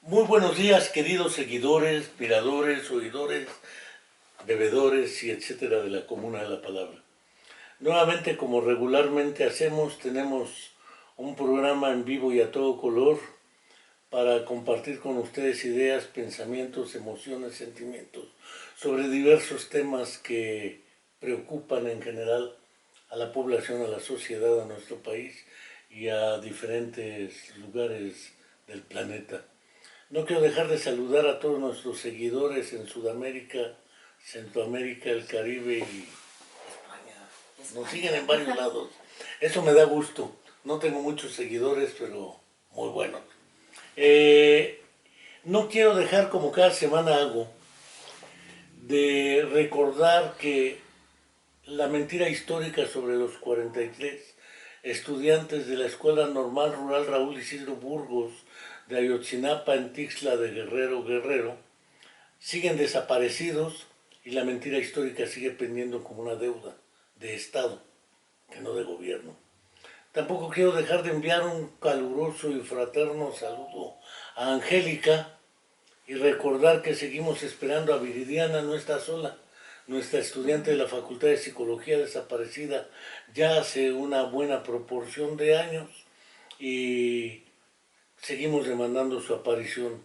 Muy buenos días, queridos seguidores, miradores, oidores, bebedores y etcétera de la Comuna de la Palabra. Nuevamente, como regularmente hacemos, tenemos un programa en vivo y a todo color para compartir con ustedes ideas, pensamientos, emociones, sentimientos sobre diversos temas que preocupan en general a la población, a la sociedad, a nuestro país y a diferentes lugares del planeta. No quiero dejar de saludar a todos nuestros seguidores en Sudamérica, Centroamérica, el Caribe y España. Nos siguen en varios lados. Eso me da gusto. No tengo muchos seguidores, pero muy buenos. No quiero dejar, como cada semana hago, de recordar que la mentira histórica sobre los 43 estudiantes de la Escuela Normal Rural Raúl Isidro Burgos de Ayotzinapa en Tixla de Guerrero siguen desaparecidos y la mentira histórica sigue pendiendo como una deuda de Estado, que no de gobierno. Tampoco quiero dejar de enviar un caluroso y fraterno saludo a Angélica y recordar que seguimos esperando a Viridiana, no está sola, nuestra estudiante de la Facultad de Psicología desaparecida ya hace una buena proporción de años y seguimos demandando su aparición.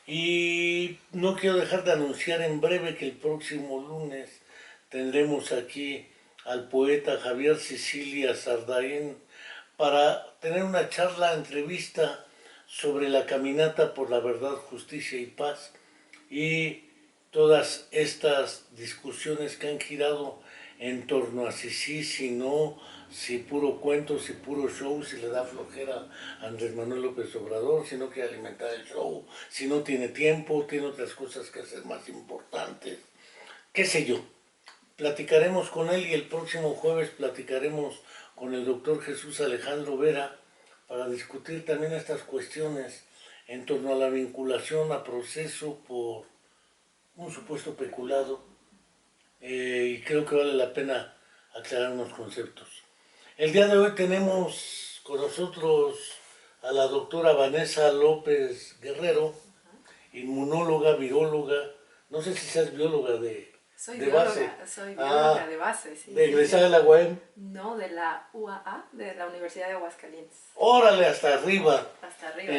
Y no quiero dejar de anunciar en breve que el próximo lunes tendremos aquí al poeta Javier Sicilia Sardaín para tener una charla, entrevista sobre la caminata por la verdad, justicia y paz y todas estas discusiones que han girado en torno a si sí, si no, si puro cuento, si puro show, si le da flojera a Andrés Manuel López Obrador, si no quiere alimentar el show, si no tiene tiempo, tiene otras cosas que hacer más importantes, qué sé yo. Platicaremos con él y el próximo jueves platicaremos con el doctor Jesús Alejandro Vera para discutir también estas cuestiones en torno a la vinculación a proceso por un supuesto peculado y creo que vale la pena aclarar unos conceptos. El día de hoy tenemos con nosotros a la doctora Vanessa López Guerrero, inmunóloga, viróloga, no sé si seas bióloga de base. Soy bióloga de base, sí. ¿De egresada de la UAM? No, de la UAA, de la Universidad de Aguascalientes. Órale, hasta arriba. Hasta arriba.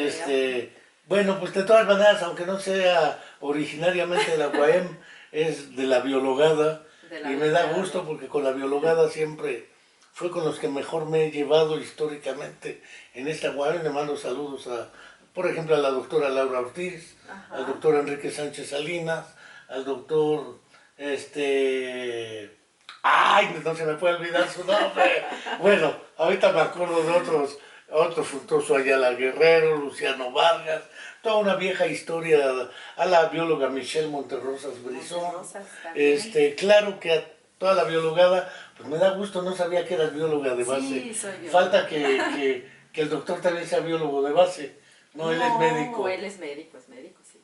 Bueno, pues de todas maneras, aunque no sea originariamente de la UAM, es de la biologada. Y me da gusto porque con la biologada siempre fue con los que mejor me he llevado históricamente en esta UAM. Le mando saludos a, por ejemplo, a la doctora Laura Ortiz, al doctor Enrique Sánchez Salinas, al doctor, ay, no se me puede olvidar su nombre. Bueno, ahorita me acuerdo de otro fructuoso Ayala Guerrero, Luciano Vargas, toda una vieja historia, a la bióloga Michelle Monterrosas Brizón. Claro que a toda la biologada, pues me da gusto, no sabía que eras bióloga de base. Sí, soy bióloga. Falta que el doctor también sea biólogo de base. No, él es médico. No, él es médico, sí.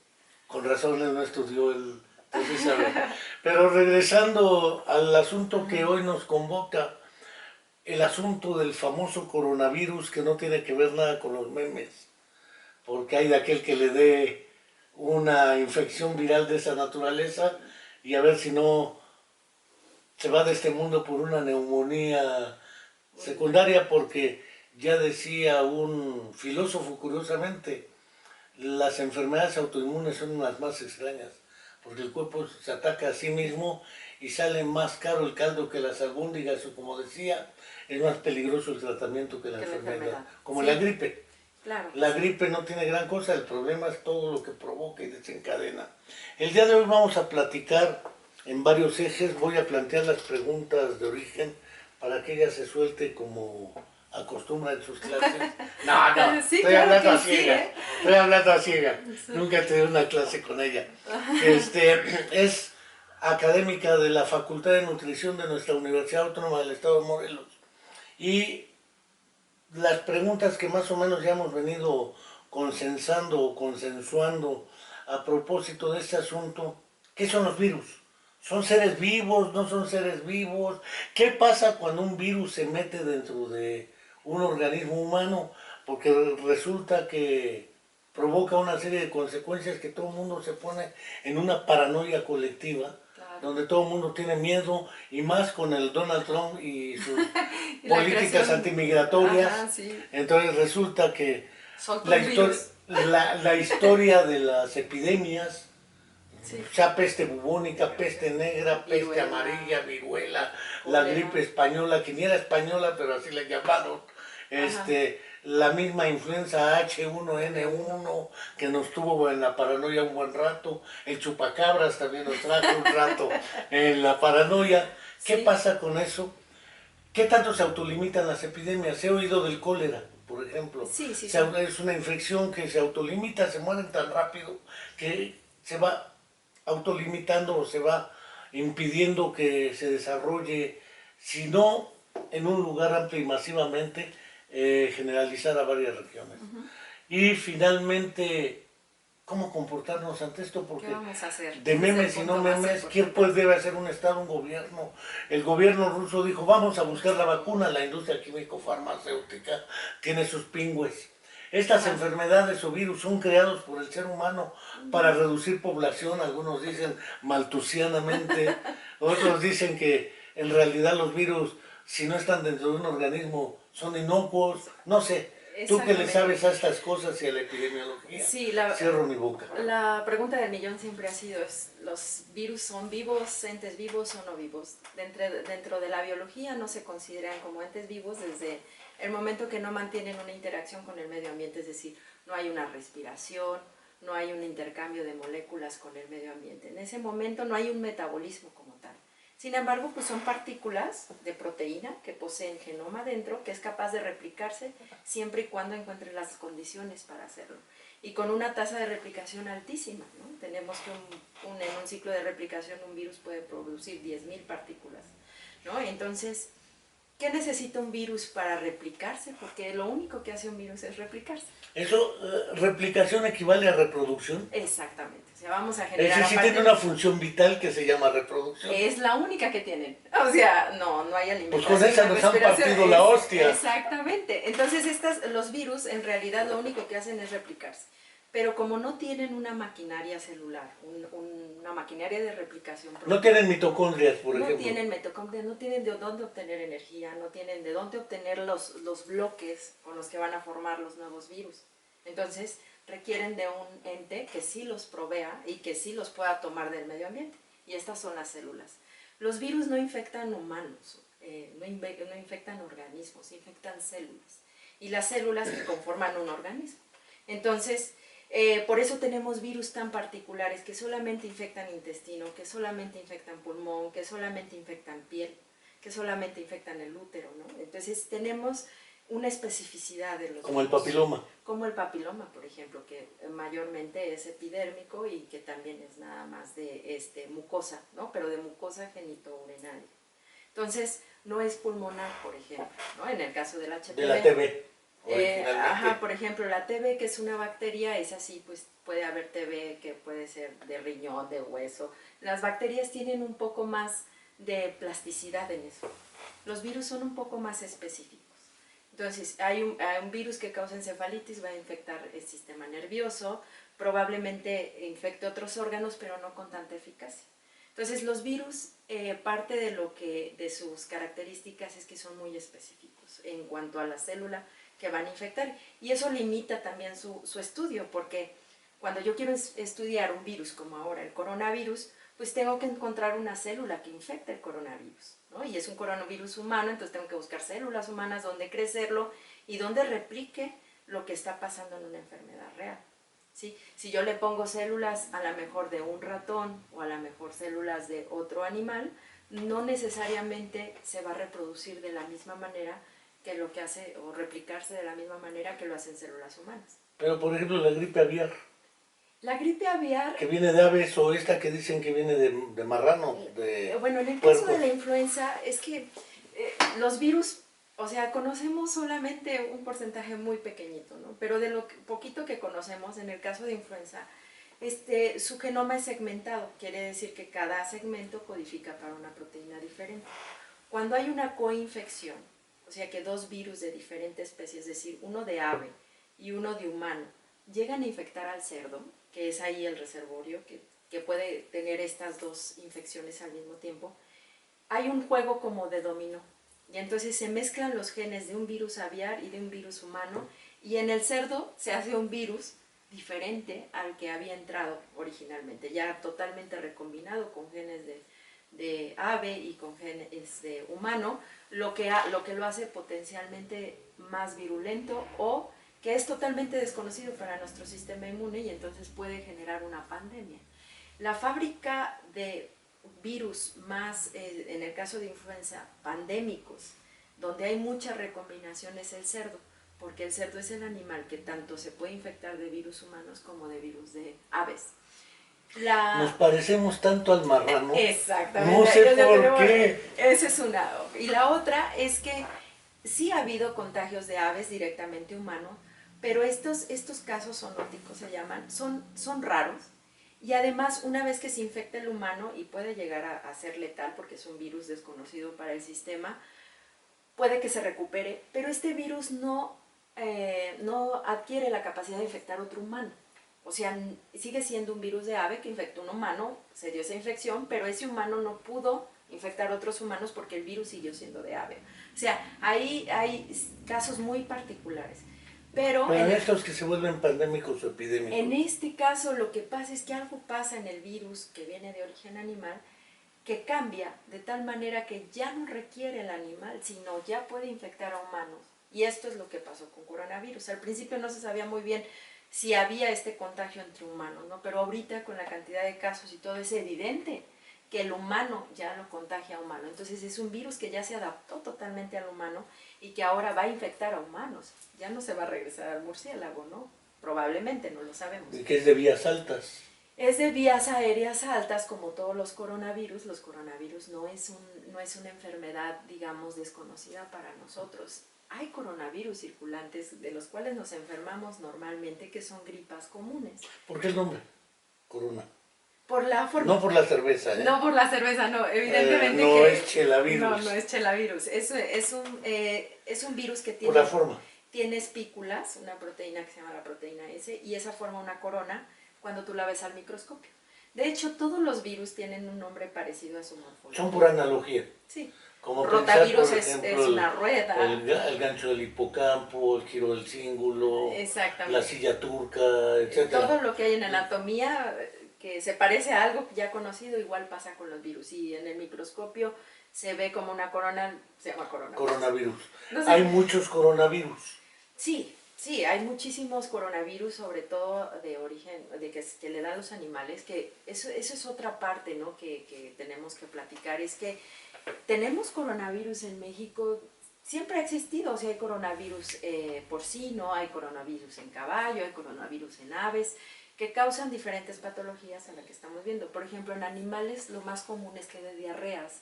Con razón él no estudió el... Pero regresando al asunto que hoy nos convoca, el asunto del famoso coronavirus que no tiene que ver nada con los memes, porque hay de aquel que le dé una infección viral de esa naturaleza y a ver si no se va de este mundo por una neumonía secundaria, porque ya decía un filósofo curiosamente, las enfermedades autoinmunes son las más extrañas, porque el cuerpo se ataca a sí mismo y sale más caro el caldo que las albóndigas, o como decía, es más peligroso el tratamiento que la enfermedad. Como sí. La gripe. Claro. La gripe no tiene gran cosa, el problema es todo lo que provoca y desencadena. El día de hoy vamos a platicar en varios ejes, voy a plantear las preguntas de origen para que ella se suelte como acostumbra en sus clases. No, sí, estoy hablando a ciegas, estoy hablando a ciegas, sí. Nunca he tenido una clase con ella. Es académica de la Facultad de Nutrición de nuestra Universidad Autónoma del Estado de Morelos. Y las preguntas que más o menos ya hemos venido consensando o consensuando a propósito de este asunto, ¿qué son los virus? ¿Son seres vivos? ¿No son seres vivos? ¿Qué pasa cuando un virus se mete dentro de un organismo humano? Porque resulta que provoca una serie de consecuencias que todo el mundo se pone en una paranoia colectiva, Claro. donde todo el mundo tiene miedo, y más con el Donald Trump y sus Y la políticas creación, antimigratorias. ajá, sí. Entonces resulta que Soltó la, un virus. la historia de las epidemias, Sí. ya peste bubónica, peste negra, peste Viruela, amarilla, viruela, la cólera. gripe española, que ni era española, pero así la llamaron, Ajá. la misma influenza H1N1, que nos tuvo en la paranoia un buen rato, el chupacabras también nos trajo un rato en la paranoia. ¿Qué Sí. pasa con eso? ¿Qué tanto se autolimitan las epidemias? He oído del cólera, por ejemplo. Sí, sí, sí. Es una infección que se autolimita, se mueren tan rápido que se va autolimitando o se va impidiendo que se desarrolle, si no en un lugar amplio y masivamente, generalizar a varias regiones. Y finalmente, ¿cómo comportarnos ante esto? ¿Qué Porque vamos a hacer? de Ese es el memes y no punto más memes, ¿quién importante. debe hacer un Estado, un gobierno? El gobierno ruso dijo, vamos a buscar la vacuna, la industria químico-farmacéutica tiene sus pingües. Estas Ajá. enfermedades o virus son creados por el ser humano para reducir población, algunos dicen maltusianamente, otros dicen que en realidad los virus, si no están dentro de un organismo, son inocuos, no sé. Tú que le Exactamente. sabes a estas cosas y a la epidemiología, Sí, cierro mi boca. la pregunta del millón siempre ha sido, ¿los virus son vivos, entes vivos o no vivos? Dentro de la biología no se consideran como entes vivos desde el momento que no mantienen una interacción con el medio ambiente, es decir, no hay una respiración, no hay un intercambio de moléculas con el medio ambiente. En ese momento no hay un metabolismo como tal. Sin embargo, pues son partículas de proteína que poseen genoma dentro, que es capaz de replicarse siempre y cuando encuentre las condiciones para hacerlo. Y con una tasa de replicación altísima, ¿no? Tenemos que en un ciclo de replicación un virus puede producir 10.000 partículas, ¿no? Entonces, ¿qué necesita un virus para replicarse? Porque lo único que hace un virus es replicarse. ¿Eso, replicación equivale a reproducción? Exactamente. O sea, vamos a Es generar decir, sí aparte... tiene una función vital que se llama reproducción. Es la única que tienen. O sea, no hay alimentación. Pues con esa nos han respiración. partido la hostia. Exactamente. Entonces los virus en realidad lo único que hacen es replicarse. Pero como no tienen una maquinaria celular, una maquinaria de replicación propia, No tienen mitocondrias, por ejemplo. No tienen mitocondrias, no tienen de dónde obtener energía, no tienen de dónde obtener los bloques con los que van a formar los nuevos virus. Entonces requieren de un ente que sí los provea y que sí los pueda tomar del medio ambiente. Y estas son las células. Los virus no infectan humanos, no infectan organismos, infectan células. Y las células que conforman un organismo. Entonces, por eso tenemos virus tan particulares que solamente infectan intestino, que solamente infectan pulmón, que solamente infectan piel, que solamente infectan el útero, ¿no? Entonces tenemos una especificidad de los Como el virus. papiloma. Como el papiloma, por ejemplo, que mayormente es epidérmico y que también es nada más de mucosa, ¿no? Pero de mucosa genitourinaria. Entonces, no es pulmonar, por ejemplo, ¿no? En el caso del HPV. De la TB. Por ejemplo, la TB, que es una bacteria, es así, pues puede haber TB que puede ser de riñón, de hueso. Las bacterias tienen un poco más de plasticidad en eso. Los virus son un poco más específicos. Entonces, hay un virus que causa encefalitis, va a infectar el sistema nervioso, probablemente infecte otros órganos, pero no con tanta eficacia. Entonces, los virus, parte de sus características es que son muy específicos en cuanto a la célula que van a infectar, y eso limita también su estudio, porque cuando yo quiero estudiar un virus como ahora el coronavirus, pues tengo que encontrar una célula que infecte el coronavirus, ¿no? Y es un coronavirus humano, entonces tengo que buscar células humanas donde crecerlo y donde replique lo que está pasando en una enfermedad real, ¿sí? Si yo le pongo células a lo mejor de un ratón o a lo mejor células de otro animal, no necesariamente se va a reproducir de la misma manera que lo que hace, o replicarse de la misma manera que lo hacen células humanas. Pero por ejemplo la gripe aviar. La gripe aviar... Que viene de aves, o esta que dicen que viene de marrano, de Bueno, en el puercos. caso de la influenza es que los virus, o sea, conocemos solamente un porcentaje muy pequeñito, ¿no? Pero de lo poquito que conocemos, en el caso de influenza, su genoma es segmentado, quiere decir que cada segmento codifica para una proteína diferente. Cuando hay una coinfección, o sea que dos virus de diferente especie, es decir, uno de ave y uno de humano, llegan a infectar al cerdo, que es ahí el reservorio, que puede tener estas dos infecciones al mismo tiempo, hay un juego como de dominó. Y entonces se mezclan los genes de un virus aviar y de un virus humano, y en el cerdo se hace un virus diferente al que había entrado originalmente, ya totalmente recombinado con genes de ave y con genes de humano, lo que lo hace potencialmente más virulento o que es totalmente desconocido para nuestro sistema inmune y entonces puede generar una pandemia. La fábrica de virus más, en el caso de influenza, pandémicos, donde hay mucha recombinación es el cerdo, porque el cerdo es el animal que tanto se puede infectar de virus humanos como de virus de aves. Nos parecemos tanto al marrano. Exactamente. No sé por qué. Esa es una. Y la otra es que sí ha habido contagios de aves directamente humanos, pero estos casos zoonóticos se llaman, son raros. Y además, una vez que se infecta el humano y puede llegar a ser letal porque es un virus desconocido para el sistema, puede que se recupere, pero este virus no adquiere la capacidad de infectar a otro humano. O sea, sigue siendo un virus de ave que infectó a un humano, se dio esa infección, pero ese humano no pudo infectar a otros humanos porque el virus siguió siendo de ave. O sea, ahí hay casos muy particulares. Pero en estos que se vuelven pandémicos o epidémicos. En este caso lo que pasa es que algo pasa en el virus que viene de origen animal que cambia de tal manera que ya no requiere el animal, sino ya puede infectar a humanos. Y esto es lo que pasó con coronavirus. Al principio no se sabía muy bien si había este contagio entre humanos, ¿no? Pero ahorita con la cantidad de casos y todo es evidente que el humano ya lo contagia a humano. Entonces es un virus que ya se adaptó totalmente al humano y que ahora va a infectar a humanos. Ya no se va a regresar al murciélago, ¿no? Probablemente, no lo sabemos. ¿Y qué es de vías altas? Es de vías aéreas altas, como todos los coronavirus. Los coronavirus no es una enfermedad, digamos, desconocida para nosotros. Hay coronavirus circulantes de los cuales nos enfermamos normalmente, que son gripas comunes. ¿Por qué el nombre? Corona. Por la forma. No por la cerveza, ¿eh? No por la cerveza, no. Evidentemente no que... es chelavirus. No es chelavirus. Es un virus que tiene... Por la forma. Tiene espículas, una proteína que se llama la proteína S, y esa forma una corona cuando tú la ves al microscopio. De hecho, todos los virus tienen un nombre parecido a su morfología. Son pura analogía. Sí. Como rotavirus pensar, por ejemplo, es una rueda. El gancho del hipocampo, el giro del cíngulo, la silla turca, etc. Todo lo que hay en anatomía que se parece a algo ya conocido, igual pasa con los virus. Y en el microscopio se ve como una corona, se llama coronavirus. No sé. Hay muchos coronavirus. Sí, hay muchísimos coronavirus, sobre todo de origen, que le dan los animales, que eso es otra parte, ¿no? que tenemos que platicar, es que tenemos coronavirus en México, siempre ha existido, o sea, hay coronavirus porcino, hay coronavirus en caballo, hay coronavirus en aves, que causan diferentes patologías a las que estamos viendo. Por ejemplo, en animales lo más común es que de diarreas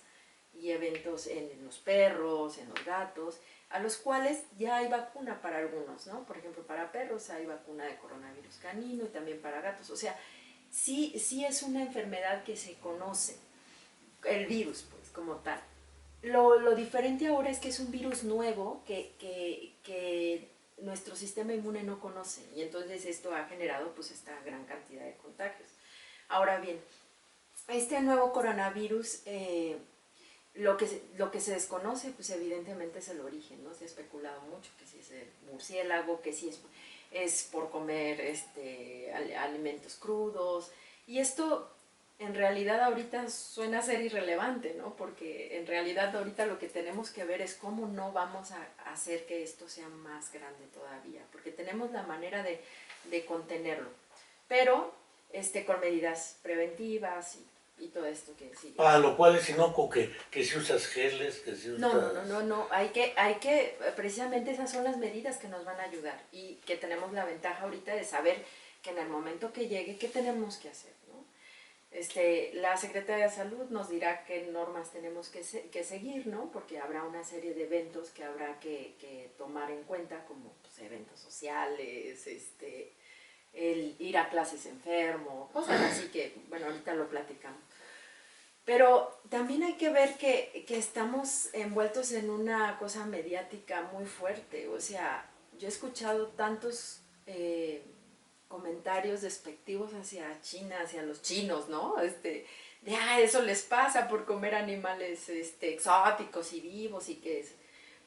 y eventos en los perros, en los gatos, a los cuales ya hay vacuna para algunos, ¿no? Por ejemplo, para perros hay vacuna de coronavirus canino y también para gatos. O sea, sí es una enfermedad que se conoce, el virus, pues, como tal. Lo diferente ahora es que es un virus nuevo que nuestro sistema inmune no conoce y entonces esto ha generado pues esta gran cantidad de contagios. Ahora bien, este nuevo coronavirus... Lo que se desconoce, pues evidentemente es el origen, ¿no? Se ha especulado mucho que si es el murciélago, que si es por comer alimentos crudos. Y esto en realidad ahorita suena a ser irrelevante, ¿no? Porque en realidad ahorita lo que tenemos que ver es cómo no vamos a hacer que esto sea más grande todavía. Porque tenemos la manera de contenerlo, pero con medidas preventivas y todo esto que sigue. Lo cual es inocuo que si usas geles, que si usas... No, hay que, precisamente esas son las medidas que nos van a ayudar y que tenemos la ventaja ahorita de saber que en el momento que llegue, ¿qué tenemos que hacer? ¿No? La Secretaría de Salud nos dirá qué normas tenemos que seguir, ¿no? Porque habrá una serie de eventos que habrá que tomar en cuenta, como pues, eventos sociales, el ir a clases enfermo, cosas así que, bueno, ahorita lo platicamos. Pero también hay que ver que estamos envueltos en una cosa mediática muy fuerte. O sea, yo he escuchado tantos comentarios despectivos hacia China, hacia los chinos, ¿no? Eso les pasa por comer animales exóticos y vivos y que es.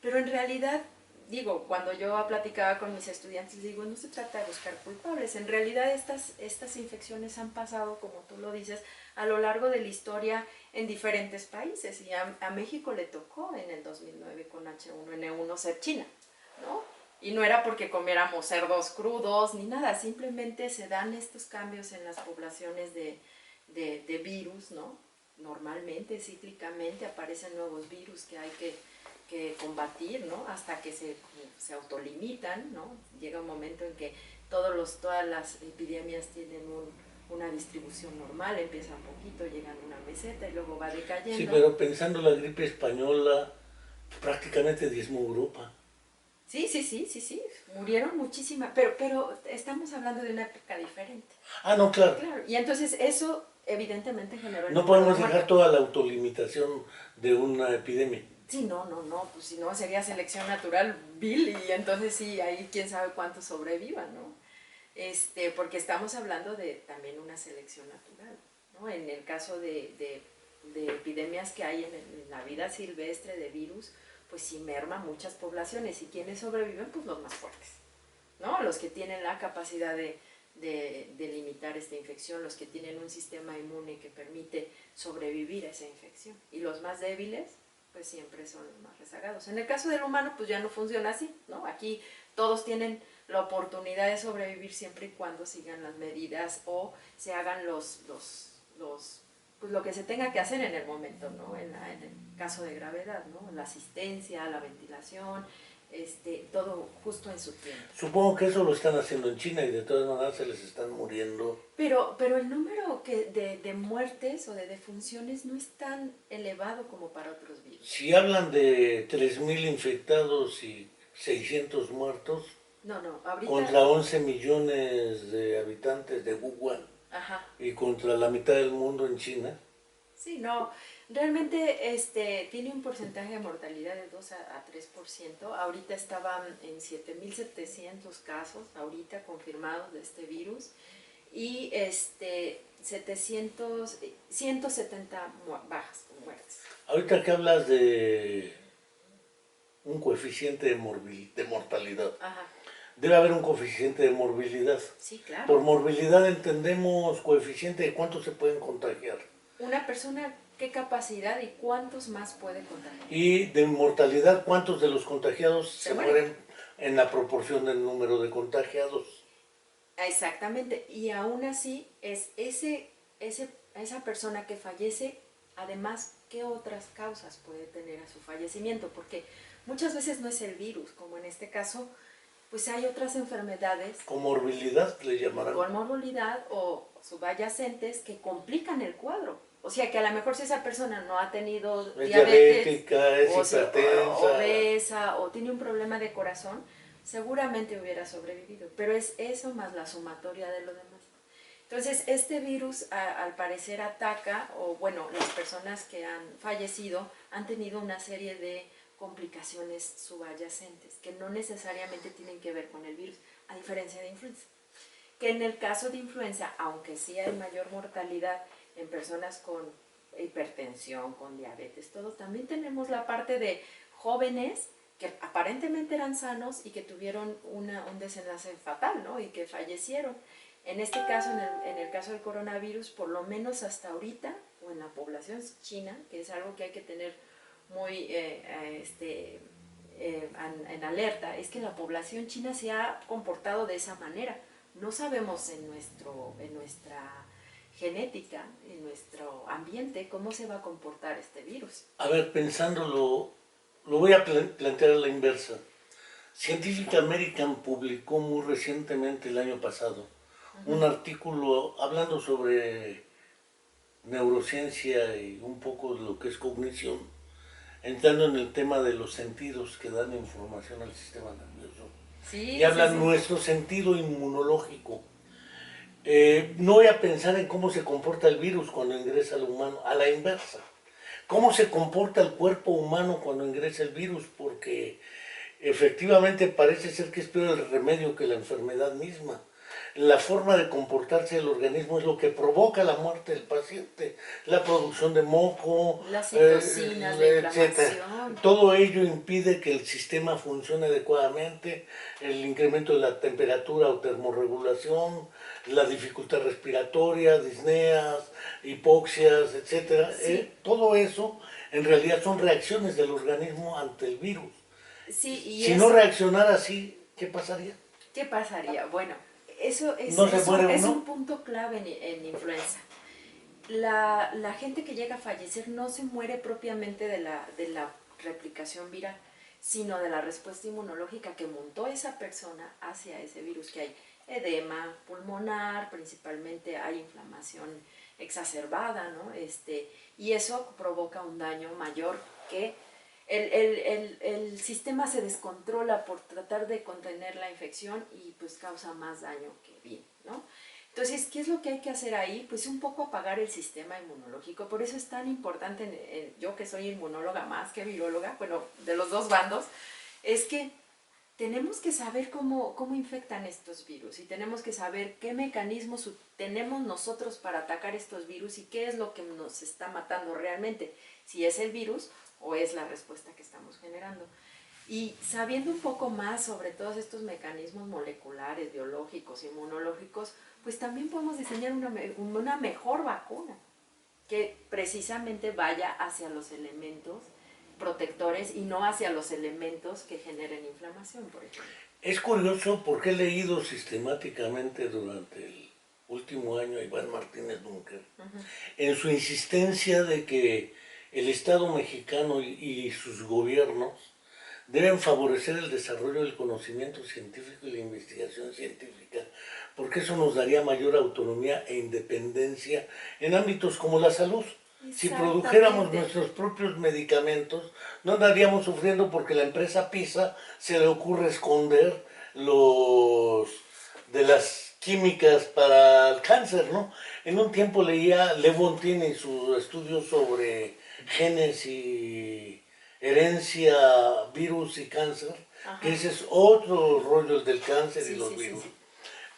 Pero en realidad, digo, cuando yo platicaba con mis estudiantes, digo, no se trata de buscar culpables. En realidad estas infecciones han pasado, como tú lo dices, a lo largo de la historia en diferentes países. Y a México le tocó en el 2009 con H1N1 ser China, ¿no? Y no era porque comiéramos cerdos crudos ni nada, simplemente se dan estos cambios en las poblaciones de virus, ¿no? Normalmente, cíclicamente aparecen nuevos virus que hay que combatir, ¿no? Hasta que se autolimitan, ¿no? Llega un momento en que todas las epidemias tienen una distribución normal, empieza un poquito, llegan a una meseta y luego va decayendo. Sí, pero pensando en la gripe española, prácticamente diezmó Europa. Sí, murieron muchísimas, pero estamos hablando de una época diferente. Ah, no, claro. Y entonces eso evidentemente generó... No podemos dejar toda la autolimitación de una epidemia. Sí, no, pues si no sería selección natural vil y entonces sí, ahí quién sabe cuántos sobrevivan, ¿no? Porque estamos hablando de también una selección natural, ¿no? En el caso de epidemias que hay en la vida silvestre de virus, pues sí merma muchas poblaciones y quienes sobreviven, pues los más fuertes, ¿no? Los que tienen la capacidad de limitar esta infección, los que tienen un sistema inmune que permite sobrevivir a esa infección. Y los más débiles, pues siempre son los más rezagados. En el caso del humano, pues ya no funciona así, ¿no? Aquí todos tienen la oportunidad de sobrevivir siempre y cuando sigan las medidas o se hagan pues lo que se tenga que hacer en el momento, ¿no? En el caso de gravedad, ¿no? La asistencia, la ventilación, todo justo en su tiempo. Supongo que eso lo están haciendo en China y de todas maneras se les están muriendo. Pero el número de muertes o de defunciones no es tan elevado como para otros virus. Si hablan de 3.000 infectados y 600 muertos, no, ahorita... contra 11 millones de habitantes de Wuhan. Ajá. Y contra la mitad del mundo en China. Sí, no, realmente tiene un porcentaje de mortalidad de 2 a 3%. Ahorita estaban en 7.700 casos, ahorita confirmados de este virus, y 170 bajas, muertes. Ahorita que hablas de un coeficiente de mortalidad. Ajá. Debe haber un coeficiente de morbilidad. Sí, claro. Por morbilidad entendemos coeficiente de cuántos se pueden contagiar. Una persona, ¿qué capacidad y cuántos más puede contagiar? Y de mortalidad, ¿cuántos de los contagiados se mueren en la proporción del número de contagiados? Exactamente. Y aún así, es esa persona que fallece, además, ¿qué otras causas puede tener a su fallecimiento? Porque muchas veces no es el virus, como en este caso, pues hay otras enfermedades. Comorbilidad le llamarán. Comorbilidad o subyacentes que complican el cuadro. O sea que a lo mejor si esa persona no ha tenido diabetes, diabética, es hipertensa, obesa o tiene un problema de corazón, seguramente hubiera sobrevivido. Pero es eso más la sumatoria de lo demás. Entonces este virus al parecer ataca, o bueno, las personas que han fallecido han tenido una serie de complicaciones subyacentes que no necesariamente tienen que ver con el virus, a diferencia de influenza. Que en el caso de influenza, aunque sí hay mayor mortalidad en personas con hipertensión, con diabetes, todo, también tenemos la parte de jóvenes que aparentemente eran sanos y que tuvieron un desenlace fatal, ¿no? Y que fallecieron. En este caso, en el caso del coronavirus, por lo menos hasta ahorita, o en la población china, que es algo que hay que tener muy en alerta, es que la población china se ha comportado de esa manera. No sabemos en nuestra genética, en nuestro ambiente, cómo se va a comportar este virus. A ver, pensándolo, lo voy a plantear a la inversa. Scientific American publicó muy recientemente, el año pasado, un artículo hablando sobre neurociencia y un poco de lo que es cognición, entrando en el tema de los sentidos que dan información al sistema nervioso. Sí, y hablan nuestro sentido inmunológico. No voy a pensar en cómo se comporta el virus cuando ingresa al humano, a la inversa. ¿Cómo se comporta el cuerpo humano cuando ingresa el virus? Porque efectivamente parece ser que es peor el remedio que la enfermedad misma. la forma de comportarse del organismo es lo que provoca la muerte del paciente, la producción de moco, las citocinas, la etcétera. inflamación. Todo ello impide que el sistema funcione adecuadamente, el incremento de la temperatura o termorregulación, la dificultad respiratoria, disneas, hipoxias, etcétera. Sí, Todo eso en realidad son reacciones del organismo ante el virus. sí, y Si no eso, reaccionara así, ¿qué pasaría? ¿qué pasaría? Bueno, eso ¿No se muere es un uno? punto clave en influenza. La gente que llega a fallecer no se muere propiamente de la replicación viral, sino de la respuesta inmunológica que montó esa persona hacia ese virus, que hay edema pulmonar, principalmente hay inflamación exacerbada, ¿no? Y eso provoca un daño mayor que el sistema se descontrola por tratar de contener la infección y pues causa más daño que bien, ¿no? Entonces, ¿qué es lo que hay que hacer ahí? Pues un poco apagar el sistema inmunológico. Por eso es tan importante, yo que soy inmunóloga más que viróloga, bueno, de los dos bandos, es que tenemos que saber cómo infectan estos virus y tenemos que saber qué mecanismos tenemos nosotros para atacar estos virus y qué es lo que nos está matando realmente, si es el virus o es la respuesta que estamos generando. Y sabiendo un poco más sobre todos estos mecanismos moleculares, biológicos, inmunológicos, pues también podemos diseñar una mejor vacuna que precisamente vaya hacia los elementos protectores y no hacia los elementos que generen inflamación, por ejemplo. Es curioso porque he leído sistemáticamente durante el último año a Iván Martínez Dunker en su insistencia de que el Estado mexicano y sus gobiernos deben favorecer el desarrollo del conocimiento científico y la investigación científica, porque eso nos daría mayor autonomía e independencia en ámbitos como la salud. Si produjéramos nuestros propios medicamentos, no andaríamos sufriendo porque la empresa PISA se le ocurre esconder los de las químicas para el cáncer, ¿no? En un tiempo leía Lewontin y su estudio sobre genes y herencia, virus y cáncer, Ajá. que ese es otro rollo el del cáncer Sí, y los sí, virus. sí, sí.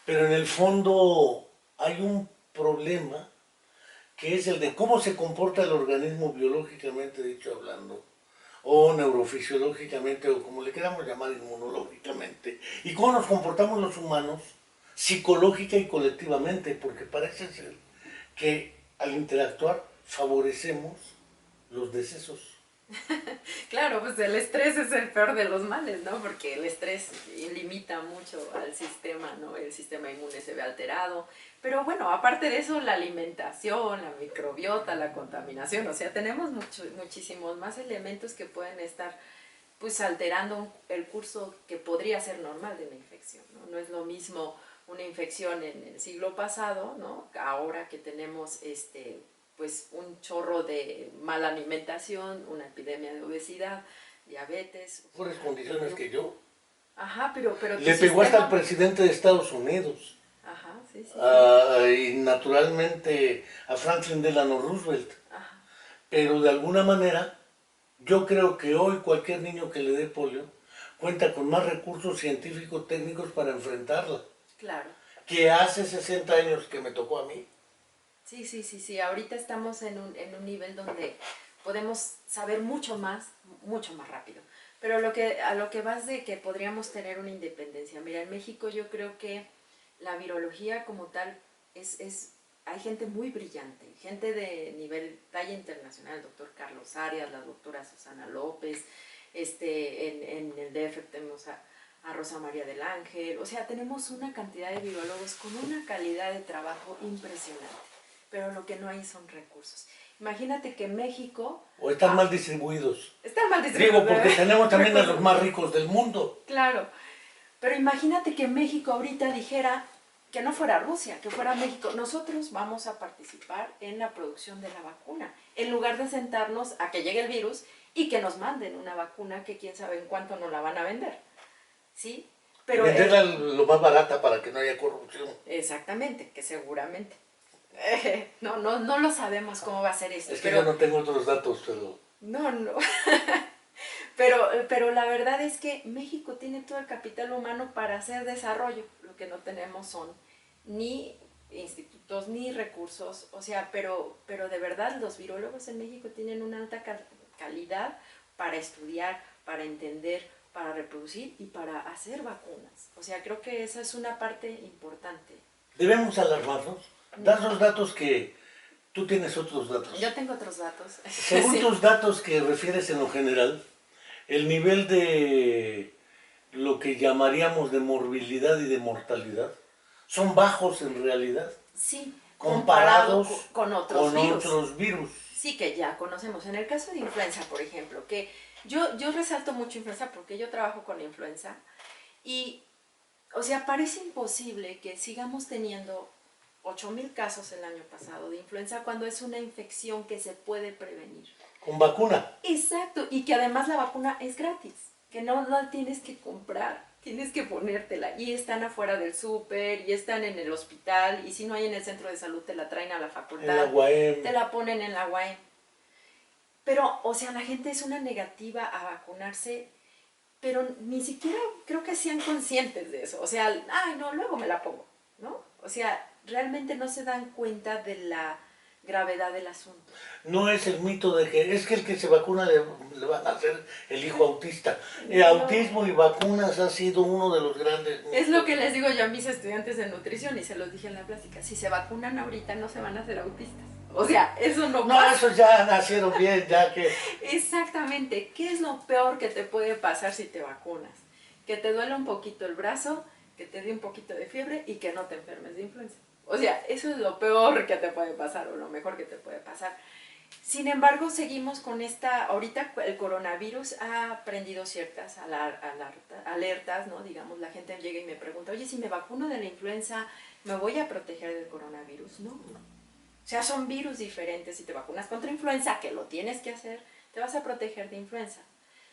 Pero en el fondo hay un problema que es el de cómo se comporta el organismo biológicamente, dicho hablando, o neurofisiológicamente, o como le queramos llamar, inmunológicamente, y cómo nos comportamos los humanos psicológica y colectivamente, porque parece ser que al interactuar favorecemos los decesos. Claro, pues el estrés es el peor de los males, ¿no? Porque el estrés limita mucho al sistema, ¿no? El sistema inmune se ve alterado. Pero bueno, aparte de eso, la alimentación, la microbiota, la contaminación, o sea, tenemos muchísimos más elementos que pueden estar pues alterando el curso que podría ser normal de una infección, ¿no? No es lo mismo una infección en el siglo pasado, ¿no? Ahora que tenemos pues un chorro de mala alimentación, una epidemia de obesidad, diabetes. Mejores condiciones que yo. Ajá, pero Le pegó hasta al presidente de Estados Unidos. Ajá, sí, sí, Y naturalmente a Franklin Delano Roosevelt. Ajá. Pero de alguna manera, yo creo que hoy cualquier niño que le dé polio cuenta con más recursos científicos técnicos para enfrentarla. Claro. Que hace 60 años que me tocó a mí. Sí, sí, sí, sí. Ahorita estamos en un nivel donde podemos saber mucho más rápido. Pero a lo que vas de que podríamos tener una independencia. Mira, en México yo creo que la virología como tal hay gente muy brillante, gente de nivel talla internacional, el doctor Carlos Arias, la doctora Susana López, en el DF tenemos a Rosa María del Ángel, o sea, tenemos una cantidad de virólogos con una calidad de trabajo impresionante, pero lo que no hay son recursos. Imagínate que México... O están mal distribuidos. Están mal distribuidos. Digo, porque tenemos también a los más ricos del mundo. Claro, pero imagínate que México ahorita dijera que no fuera Rusia, que fuera México. Nosotros vamos a participar en la producción de la vacuna, en lugar de sentarnos a que llegue el virus y que nos manden una vacuna que quién sabe en cuánto nos la van a vender. ¿Sí? Pero venderla lo más barata para que no haya corrupción. Exactamente, que seguramente. No lo sabemos cómo va a ser esto. Es que yo no tengo otros datos, pero... No. Pero la verdad es que México tiene todo el capital humano para hacer desarrollo. Lo que no tenemos son ni institutos, ni recursos, o sea, pero de verdad los virólogos en México tienen una alta calidad para estudiar, para entender, para reproducir y para hacer vacunas. O sea, creo que esa es una parte importante. Debemos alarmarnos, dar los datos que tú tienes otros datos. Yo tengo otros datos. Según Sí. tus datos que refieres en lo general, el nivel de lo que llamaríamos de morbilidad y de mortalidad son bajos en realidad, Sí, comparados con otros virus. otros virus. Sí, que ya conocemos. En el caso de influenza, por ejemplo, que yo resalto mucho influenza porque yo trabajo con influenza y, o sea, parece imposible que sigamos teniendo 8,000 casos el año pasado de influenza cuando es una infección que se puede prevenir. Con vacuna. Exacto, y que además la vacuna es gratis, que no la tienes que comprar, tienes que ponértela. Y están afuera del súper, y están en el hospital, y si no hay en el centro de salud te la traen a la facultad, En la UAM. te la ponen en la UAM. Pero, o sea, la gente es una negativa a vacunarse, pero ni siquiera creo que sean conscientes de eso. O sea, ay, no, luego me la pongo, ¿no? O sea, realmente no se dan cuenta de la gravedad del asunto. No es el mito de que es que el que se vacuna le van a hacer el hijo autista. El No. autismo y vacunas ha sido uno de los grandes mitos. Es lo que les digo yo a mis estudiantes de nutrición y se los dije en la plática. Si se vacunan ahorita no se van a hacer autistas. O sea, eso no pasa. No, esos ya nacieron bien, ya que... Exactamente. ¿Qué es lo peor que te puede pasar si te vacunas? Que te duele un poquito el brazo, que te dé un poquito de fiebre y que no te enfermes de influenza. O sea, eso es lo peor que te puede pasar o lo mejor que te puede pasar. Sin embargo, seguimos con ahorita el coronavirus ha prendido ciertas alertas, ¿no? Digamos, la gente llega y me pregunta, oye, si me vacuno de la influenza, ¿me voy a proteger del coronavirus? No. O sea, son virus diferentes. Si te vacunas contra influenza, que lo tienes que hacer, te vas a proteger de influenza.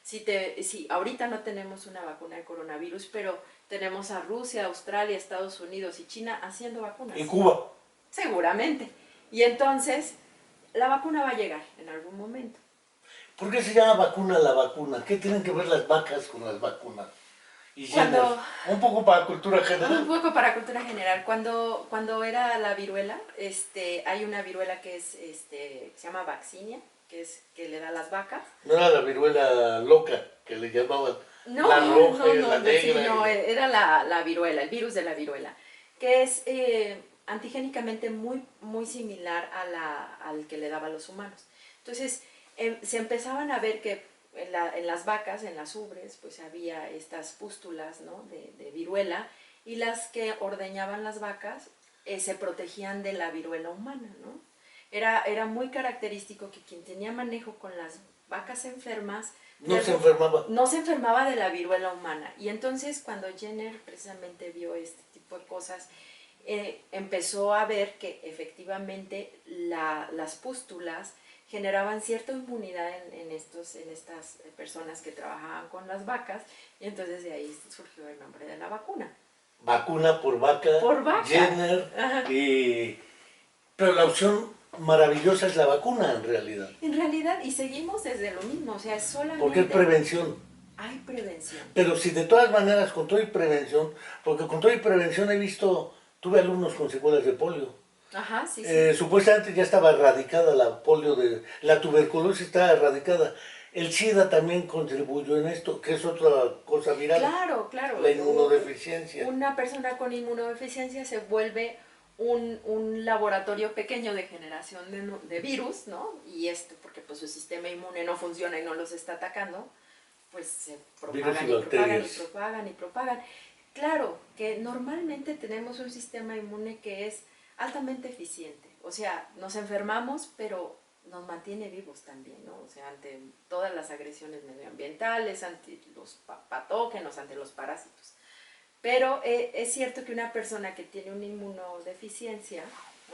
Si ahorita no tenemos una vacuna de coronavirus, pero tenemos a Rusia, Australia, Estados Unidos y China haciendo vacunas. Y Cuba. Seguramente. Y entonces, la vacuna va a llegar en algún momento. ¿Por qué se llama vacuna la vacuna? ¿Qué tienen que ver las vacas con las vacunas? Y un poco para cultura general. Un poco para cultura general. Cuando era la viruela, hay una viruela que se llama vaccinia, que le da a las vacas. No era la viruela loca, que le llamaban No, la roja no, y la negra. Sí, no, era la viruela, el virus de la viruela, que es antigénicamente muy, muy similar al que le daba a los humanos. Entonces, se empezaban a ver que en las vacas, en las ubres, pues había estas pústulas, ¿no? de viruela, y las que ordeñaban las vacas se protegían de la viruela humana, ¿no? Era muy característico que quien tenía manejo con las vacas enfermas no se enfermaba de la viruela humana. Y entonces cuando Jenner precisamente vio este tipo de cosas, empezó a ver que efectivamente las pústulas generaban cierta inmunidad en estas personas que trabajaban con las vacas, y entonces de ahí surgió el nombre de la vacuna. Vacuna por vaca, Jenner, pero la opción maravillosa es la vacuna en realidad. En realidad, y seguimos desde lo mismo, o sea, es solamente... Porque es prevención. Hay prevención. Pero si de todas maneras, con todo y prevención, porque con todo y prevención tuve alumnos con secuelas de polio. Ajá, sí, sí. Supuestamente ya estaba erradicada la tuberculosis estaba erradicada. El SIDA también contribuyó en esto, que es otra cosa viral. Claro, claro. La inmunodeficiencia. Una persona con inmunodeficiencia se vuelve un laboratorio pequeño de generación de virus, ¿no? Y porque pues su sistema inmune no funciona y no los está atacando, pues se propagan y propagan y propagan y propagan. Claro que normalmente tenemos un sistema inmune que es altamente eficiente, o sea, nos enfermamos, pero nos mantiene vivos también, ¿no? O sea, ante todas las agresiones medioambientales, ante los patógenos, ante los parásitos. Pero es cierto que una persona que tiene una inmunodeficiencia,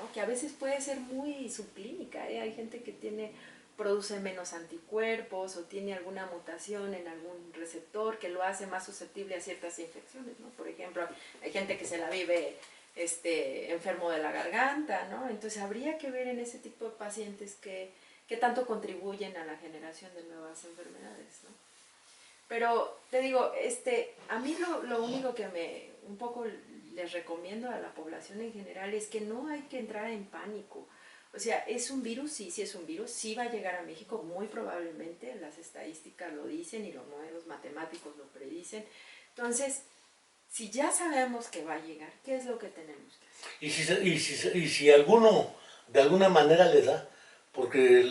¿no? Que a veces puede ser muy subclínica, hay gente que produce menos anticuerpos o tiene alguna mutación en algún receptor que lo hace más susceptible a ciertas infecciones, ¿no? Por ejemplo, hay gente que se la vive enfermo de la garganta, ¿no? Entonces habría que ver en ese tipo de pacientes qué tanto contribuyen a la generación de nuevas enfermedades, ¿no? Pero te digo, a mí lo único que un poco les recomiendo a la población en general es que no hay que entrar en pánico. O sea, es un virus, sí, sí es un virus, sí va a llegar a México, muy probablemente, las estadísticas lo dicen y los modelos matemáticos lo predicen. Entonces, si ya sabemos que va a llegar, ¿qué es lo que tenemos que hacer? Y si alguno de alguna manera le da, porque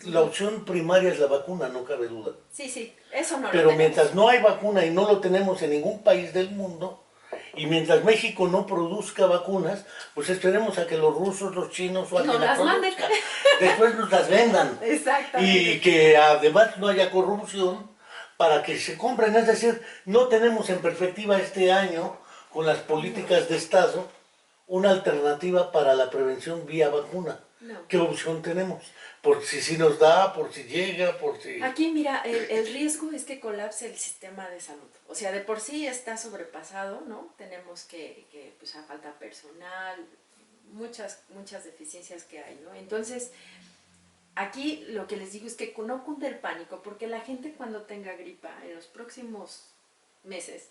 la opción primaria es la vacuna, no cabe duda. Sí, sí, eso no lo Pero tenemos. mientras no hay vacuna y no lo tenemos en ningún país del mundo, y mientras México no produzca vacunas, pues esperemos a que los rusos, los chinos o No alguien la las manden. produzca. Después nos las vendan. Exactamente. Y que además no haya corrupción para que se compren. Es decir, no tenemos en perspectiva este año, con las políticas de Estado, una alternativa para la prevención vía vacuna. No. ¿Qué opción tenemos? Por si nos da, por si llega, por si... Aquí, mira, el riesgo es que colapse el sistema de salud. O sea, de por sí está sobrepasado, ¿no? Tenemos que pues, a falta personal, muchas deficiencias que hay, ¿no? Entonces, aquí lo que les digo es que no cunde el pánico, porque la gente cuando tenga gripa en los próximos meses,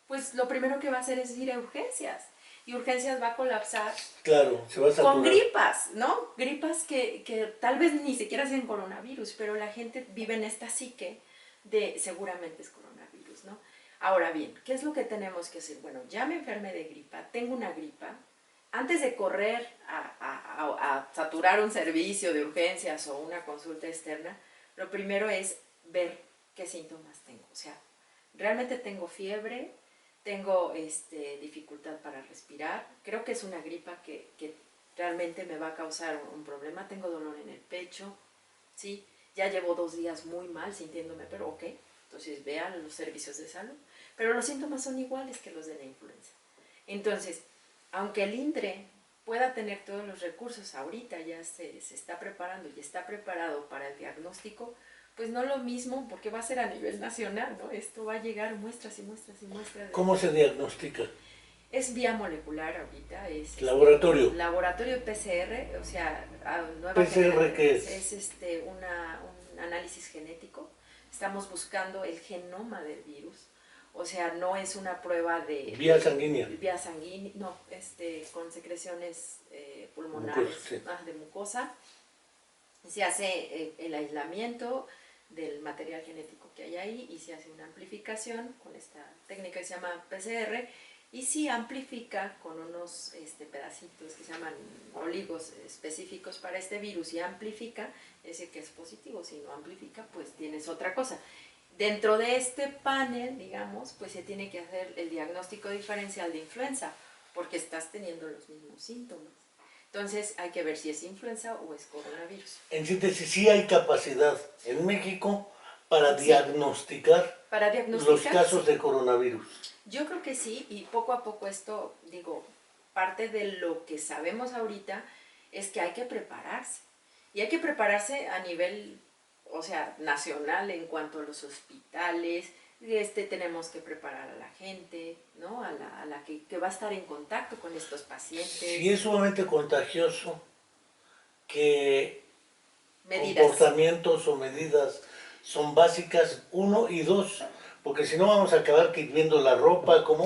pues lo primero que va a hacer es ir a urgencias. Y urgencias va a colapsar. Claro, se va a saturar. Con gripas, ¿no? Gripas que tal vez ni siquiera sean coronavirus, pero la gente vive en esta psique de seguramente es coronavirus, ¿no? Ahora bien, ¿qué es lo que tenemos que hacer? Bueno, ya me enfermé de gripa, tengo una gripa. Antes de correr a saturar un servicio de urgencias o una consulta externa, lo primero es ver qué síntomas tengo. O sea, realmente tengo fiebre, tengo dificultad para respirar, creo que es una gripa que realmente me va a causar un problema, tengo dolor en el pecho, ¿sí? Ya llevo 2 días muy mal sintiéndome, pero ok, entonces vean los servicios de salud. Pero los síntomas son iguales que los de la influenza. Entonces, aunque el INDRE pueda tener todos los recursos, ahorita ya se está preparando y está preparado para el diagnóstico, pues no lo mismo, porque va a ser a nivel nacional, ¿no? Esto va a llegar muestras y muestras y muestras. ¿Cómo se diagnostica? Es vía molecular ahorita, es laboratorio. Laboratorio PCR, o sea, ¿PCR qué es? Es un análisis genético. Estamos buscando el genoma del virus. O sea, no es una prueba de... Vía sanguínea. Vía sanguínea, no, con secreciones pulmonares, de mucosa. Se hace el aislamiento del material genético que hay ahí y se hace una amplificación con esta técnica que se llama PCR y si amplifica con unos pedacitos que se llaman oligos específicos para este virus y amplifica, es decir que es positivo, si no amplifica pues tienes otra cosa. Dentro de este panel, digamos, pues se tiene que hacer el diagnóstico diferencial de influenza porque estás teniendo los mismos síntomas. Entonces hay que ver si es influenza o es coronavirus. En síntesis, sí hay capacidad en México para diagnosticar los casos de coronavirus. Yo creo que sí, y poco a poco esto, digo, parte de lo que sabemos ahorita es que hay que prepararse. Y hay que prepararse a nivel, o sea, nacional en cuanto a los hospitales. Tenemos que preparar a la gente, ¿no? A la que va a estar en contacto con estos pacientes. Si es sumamente contagioso, ¿qué comportamientos o medidas son básicas? 1 y 2, porque si no vamos a acabar viendo la ropa como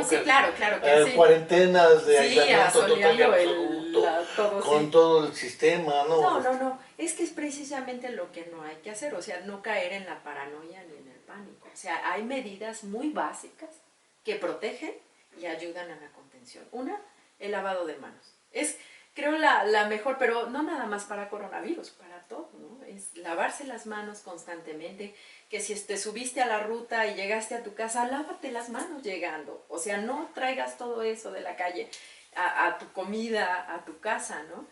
sí, claro que sí. Cuarentenas de aislamiento total y absoluto, con todo el sistema, ¿no? No, es que es precisamente lo que no hay que hacer, o sea, no caer en la paranoia ni en el pánico. O sea, hay medidas muy básicas que protegen y ayudan a la contención. Una, el lavado de manos. Es, creo, la mejor, pero no nada más para coronavirus, para todo, ¿no? Es lavarse las manos constantemente, que si te subiste a la ruta y llegaste a tu casa, lávate las manos llegando. O sea, no traigas todo eso de la calle a tu comida, a tu casa, ¿no?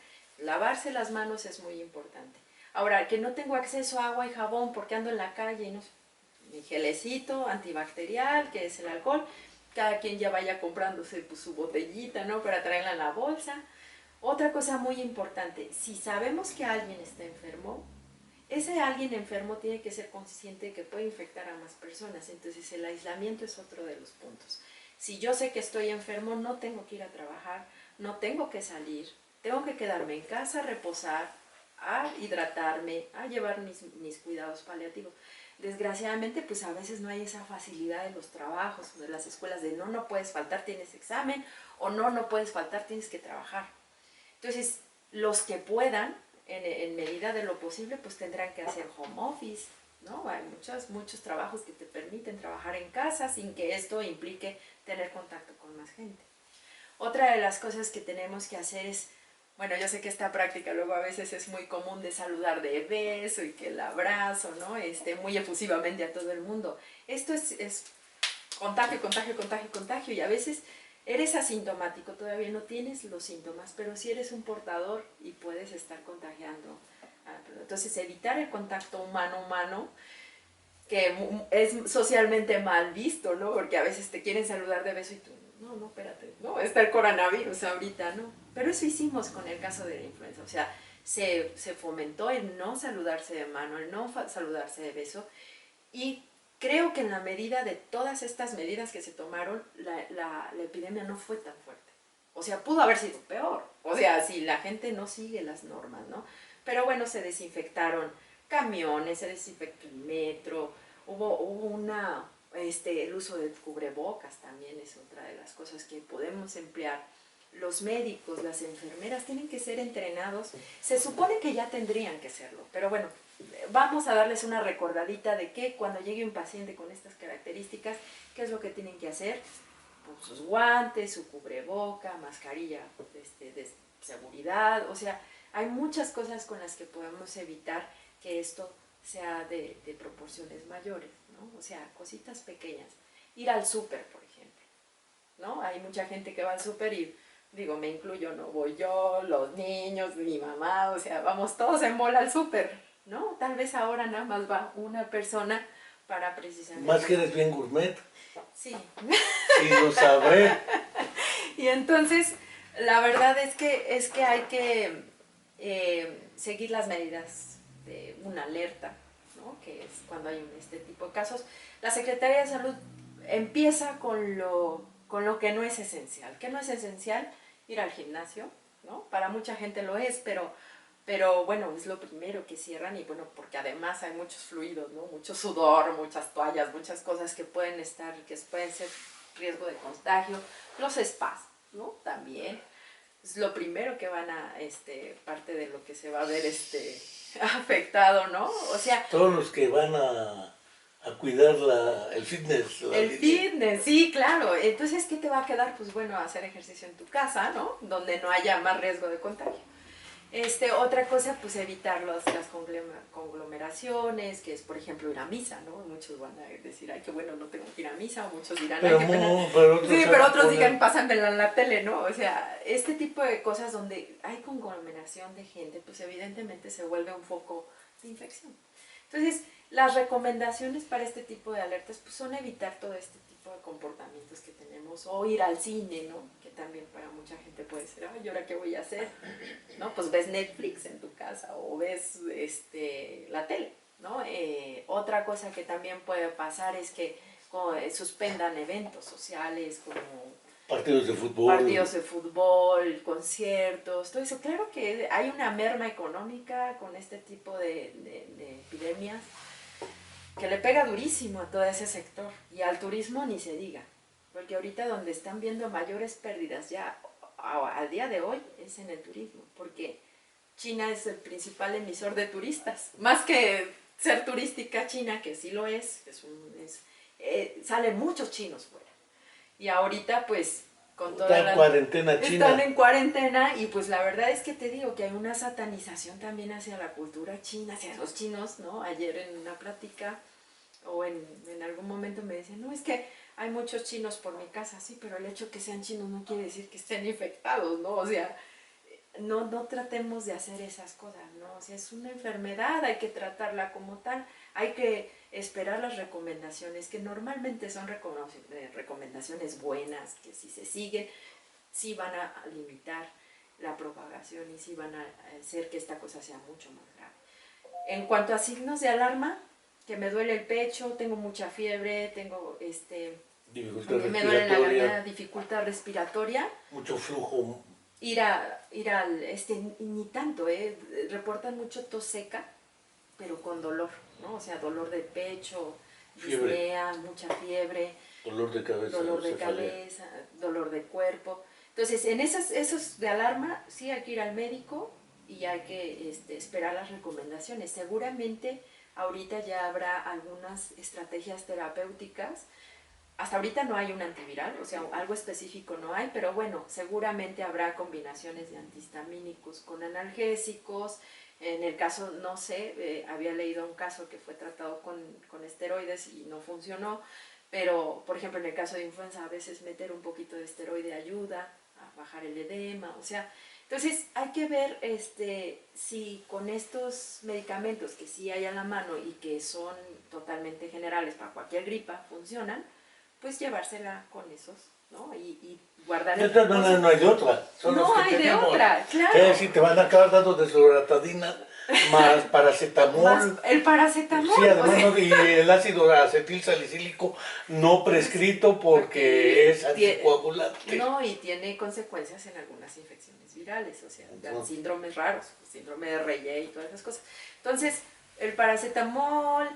Lavarse las manos es muy importante. Ahora, que no tengo acceso a agua y jabón porque ando en la calle, ¿no? Mi gelecito antibacterial, que es el alcohol, cada quien ya vaya comprándose pues, su botellita, ¿no? Para traerla en la bolsa. Otra cosa muy importante, si sabemos que alguien está enfermo, ese alguien enfermo tiene que ser consciente de que puede infectar a más personas, entonces el aislamiento es otro de los puntos. Si yo sé que estoy enfermo, no tengo que ir a trabajar, no tengo que salir, tengo que quedarme en casa, reposar, a hidratarme, a llevar mis cuidados paliativos. desgraciadamente pues a veces no hay esa facilidad de los trabajos, de las escuelas, de no puedes faltar, tienes examen, o no puedes faltar, tienes que trabajar. Entonces, los que puedan, en medida de lo posible, pues tendrán que hacer home office, ¿no? Hay muchos trabajos que te permiten trabajar en casa sin que esto implique tener contacto con más gente. Otra de las cosas que tenemos que hacer es, bueno, yo sé que esta práctica luego a veces es muy común de saludar de beso y que el abrazo, ¿no? Muy efusivamente a todo el mundo. Esto es contagio, contagio, contagio, contagio, y a veces eres asintomático, todavía no tienes los síntomas, pero sí eres un portador y puedes estar contagiando. Entonces, evitar el contacto humano-humano, que es socialmente mal visto, ¿no? Porque a veces te quieren saludar de beso y tú, no, espérate, no, está el coronavirus ahorita, ¿no? Pero eso hicimos con el caso de la influenza, o sea, se fomentó el no saludarse de mano, el no saludarse de beso, y creo que en la medida de todas estas medidas que se tomaron, la epidemia no fue tan fuerte. O sea, pudo haber sido peor. O sea, si la gente no sigue las normas, ¿no? Pero bueno, se desinfectaron camiones, se desinfectó el metro, hubo el uso de cubrebocas también es otra de las cosas que podemos emplear. Los médicos, las enfermeras tienen que ser entrenados. Se supone que ya tendrían que serlo, pero bueno, vamos a darles una recordadita de que cuando llegue un paciente con estas características, ¿qué es lo que tienen que hacer? Pues sus guantes, su cubreboca, mascarilla de seguridad, o sea, hay muchas cosas con las que podemos evitar que esto sea de proporciones mayores, ¿no? O sea, cositas pequeñas. Ir al súper, por ejemplo, ¿no? Hay mucha gente que va al súper y, digo, me incluyo, ¿no? Voy yo, los niños, mi mamá, o sea, vamos todos en bola al súper, ¿no? Tal vez ahora nada más va una persona para precisamente... Más que eres bien gourmet. Sí. Y lo sabré. Y entonces, la verdad es que hay que seguir las medidas de una alerta, ¿no? Que es cuando hay este tipo de casos. La Secretaría de Salud empieza con lo que no es esencial. ¿Qué no es esencial? Ir al gimnasio, ¿no? Para mucha gente lo es, pero bueno, es lo primero que cierran, y bueno, porque además hay muchos fluidos, ¿no? Mucho sudor, muchas toallas, muchas cosas que pueden ser riesgo de contagio. Los spas, ¿no? También es lo primero que van a, parte de lo que se va a ver afectado, ¿no? O sea... Todos los que van a cuidar el fitness. Fitness, sí, claro. Entonces, ¿qué te va a quedar? Pues bueno, hacer ejercicio en tu casa, ¿no? Donde no haya más riesgo de contagio. Otra cosa, pues evitar las conglomeraciones, que es, por ejemplo, ir a misa, ¿no? Muchos van a decir, ay, qué bueno, no tengo que ir a misa, o muchos dirán, ay, qué pena. Pero otros digan, pásamela en la tele, ¿no? O sea, este tipo de cosas donde hay conglomeración de gente, pues evidentemente se vuelve un foco de infección. Entonces, las recomendaciones para este tipo de alertas, pues son evitar todo este tipo de comportamientos que tenemos, o ir al cine, ¿no? Que también para mucha gente puede ser, ay, ¿y ahora qué voy a hacer? ¿No? Pues ves Netflix en tu casa, o ves la tele, ¿no? Otra cosa que también puede pasar es que suspendan eventos sociales como partidos de fútbol, conciertos, todo eso. Claro que hay una merma económica con este tipo de epidemias que le pega durísimo a todo ese sector, y al turismo ni se diga, porque ahorita donde están viendo mayores pérdidas ya al día de hoy es en el turismo, porque China es el principal emisor de turistas, más que ser turística China, que sí lo es, salen muchos chinos fuera, y ahorita pues con toda la cuarentena china. Están en cuarentena, y pues la verdad es que te digo que hay una satanización también hacia la cultura china, hacia los chinos, ¿no? Ayer en una plática o en algún momento me decían, no, es que hay muchos chinos por mi casa, sí, pero el hecho que sean chinos no quiere decir que estén infectados, ¿no? O sea, no tratemos de hacer esas cosas, ¿no? O sea, es una enfermedad, hay que tratarla como tal, hay que esperar las recomendaciones, que normalmente son recomendaciones buenas, que si se siguen, sí van a limitar la propagación y sí van a hacer que esta cosa sea mucho más grave. En cuanto a signos de alarma, que me duele el pecho, tengo mucha fiebre, tengo me duele la garganta, dificultad respiratoria, mucho flujo. Ir al, ni tanto, reportan mucho tos seca, pero con dolor. ¿no? O sea, dolor de pecho, Fiebre. disnea, mucha fiebre, Dolor de cabeza. dolor de cefalea. cabeza, dolor de cuerpo. Entonces, en esos de alarma, sí hay que ir al médico y hay que esperar las recomendaciones. Seguramente ahorita ya habrá algunas estrategias terapéuticas. Hasta ahorita no hay un antiviral, o sea, algo específico no hay, pero bueno, seguramente habrá combinaciones de antihistamínicos con analgésicos. En el caso, no sé, había leído un caso que fue tratado con esteroides y no funcionó, pero por ejemplo en el caso de influenza a veces meter un poquito de esteroide ayuda a bajar el edema, o sea, entonces hay que ver si con estos medicamentos que sí hay a la mano y que son totalmente generales para cualquier gripa funcionan, pues llevársela con esos, ¿no? Y guardar De el todas maneras reposo. no hay de otra. Son los No que hay de tenemos. otra, Es claro. decir, te van a acabar dando desloratadina, más Más paracetamol. el paracetamol, Sí, o además sea, y el ácido acetil salicílico no prescrito porque es anticoagulante. no, y tiene consecuencias en algunas infecciones virales, o sea, dan síndromes raros, síndrome de Reye y todas esas cosas. Entonces, el paracetamol,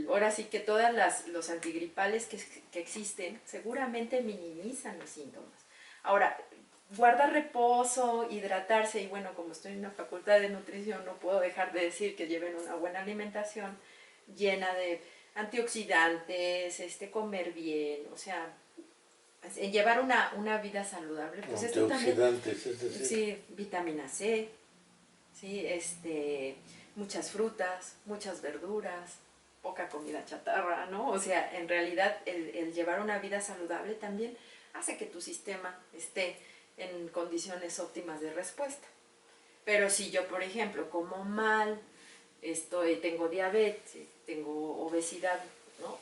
ahora sí que todas los antigripales que existen seguramente minimizan los síntomas. Ahora, guardar reposo, hidratarse, y bueno, como estoy en una facultad de nutrición, no puedo dejar de decir que lleven una buena alimentación llena de antioxidantes, comer bien, o sea, llevar una vida saludable, pues esto también, Antioxidantes, es decir. sí, vitamina C, sí, muchas frutas, muchas verduras, poca comida chatarra, ¿no? O sea, en realidad el llevar una vida saludable también hace que tu sistema esté en condiciones óptimas de respuesta. Pero si yo, por ejemplo, como mal, tengo diabetes, tengo obesidad, ¿no?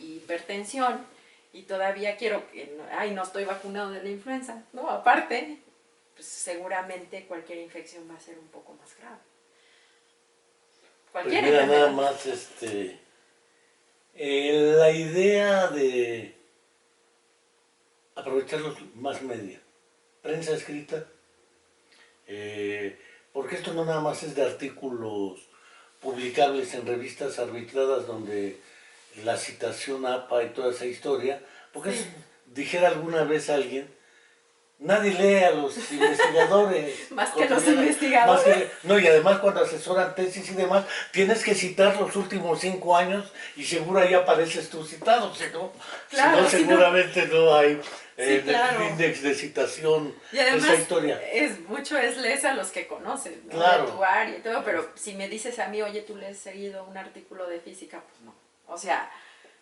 y hipertensión, y todavía quiero que, no estoy vacunado de la influenza, ¿no? Aparte, pues seguramente cualquier infección va a ser un poco más grave. Pues Cualquier mira, nada enfermedad. más la idea de aprovechar los más media, prensa escrita, porque esto no nada más es de artículos publicables en revistas arbitradas donde la citación APA y toda esa historia, porque Sí. dijera alguna vez alguien, nadie lee a los investigadores. Más que los investigadores. No, y además cuando asesoran tesis y demás, tienes que citar los últimos 5 años y seguro ahí apareces tú citado, Claro, si no seguramente no hay sí, claro. index de citación Y además, esa historia. mucho es lees a los que conoces, ¿no? Claro. De tu área y todo, pero si me dices a mí, oye, tú le has seguido un artículo de física, pues no. O sea,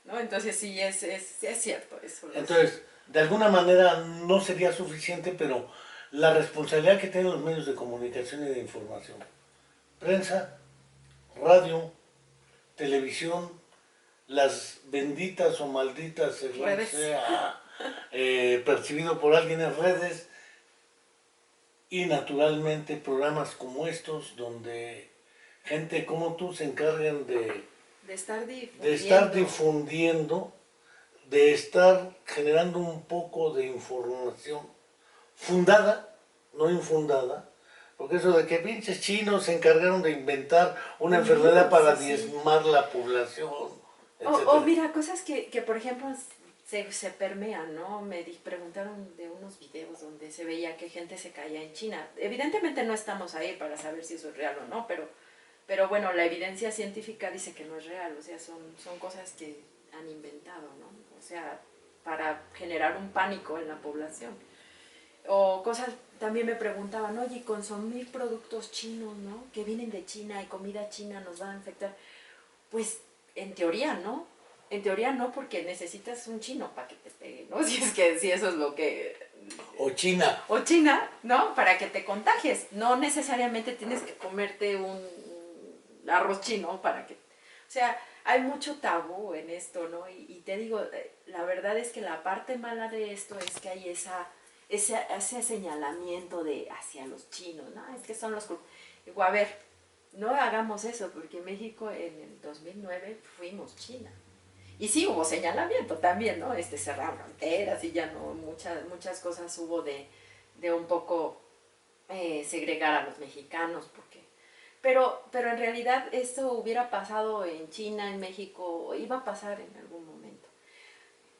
¿no? Entonces sí, es cierto eso. Entonces, de alguna manera no sería suficiente, pero la responsabilidad que tienen los medios de comunicación y de información, prensa, radio, televisión, las benditas o malditas, según Redes. sea percibido por alguien en redes, y naturalmente programas como estos, donde gente como tú se encargan de estar difundiendo, de estar generando un poco de información fundada, no infundada, porque eso de que pinches chinos se encargaron de inventar una enfermedad para diezmar la población, o mira, cosas que por ejemplo se permean, ¿no? Me preguntaron de unos videos donde se veía que gente se caía en China. Evidentemente no estamos ahí para saber si eso es real o no, pero bueno, la evidencia científica dice que no es real, o sea, son cosas que han inventado, ¿no? O sea, para generar un pánico en la población. O cosas, también me preguntaban, oye, consumir productos chinos, ¿no? Que vienen de China y comida china nos va a infectar. Pues en teoría no. En teoría no, porque necesitas un chino para que te pegue, ¿no? Si eso es lo que... O China. O China, ¿no? Para que te contagies. No necesariamente tienes que comerte un arroz chino para que... O sea, hay mucho tabú en esto, ¿no? Y te digo, la verdad es que la parte mala de esto es que hay ese señalamiento hacia los chinos, ¿no? Es que son los... Digo, a ver, no hagamos eso, porque México en el 2009 fuimos China. Y sí hubo señalamiento también, ¿no? Cerraron fronteras y ya no, muchas cosas hubo de un poco segregar a los mexicanos, pero en realidad esto hubiera pasado en China, en México, iba a pasar en algún momento.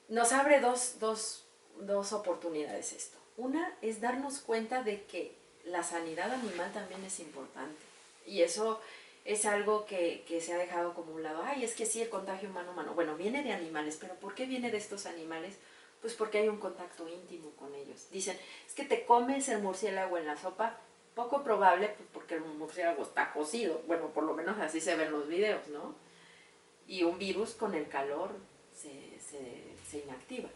Nos abre dos oportunidades esto. Una es darnos cuenta de que la sanidad animal también es importante. Y eso es algo que se ha dejado como un lado. Ay, es que sí, el contagio humano-humano. Bueno, viene de animales, pero ¿por qué viene de estos animales? Pues porque hay un contacto íntimo con ellos. Dicen, es que te comes el murciélago en la sopa. Poco probable, pues porque el murciélago está cocido. Bueno, por lo menos así se ven los videos, ¿no? Y un virus con el calor se inactiva.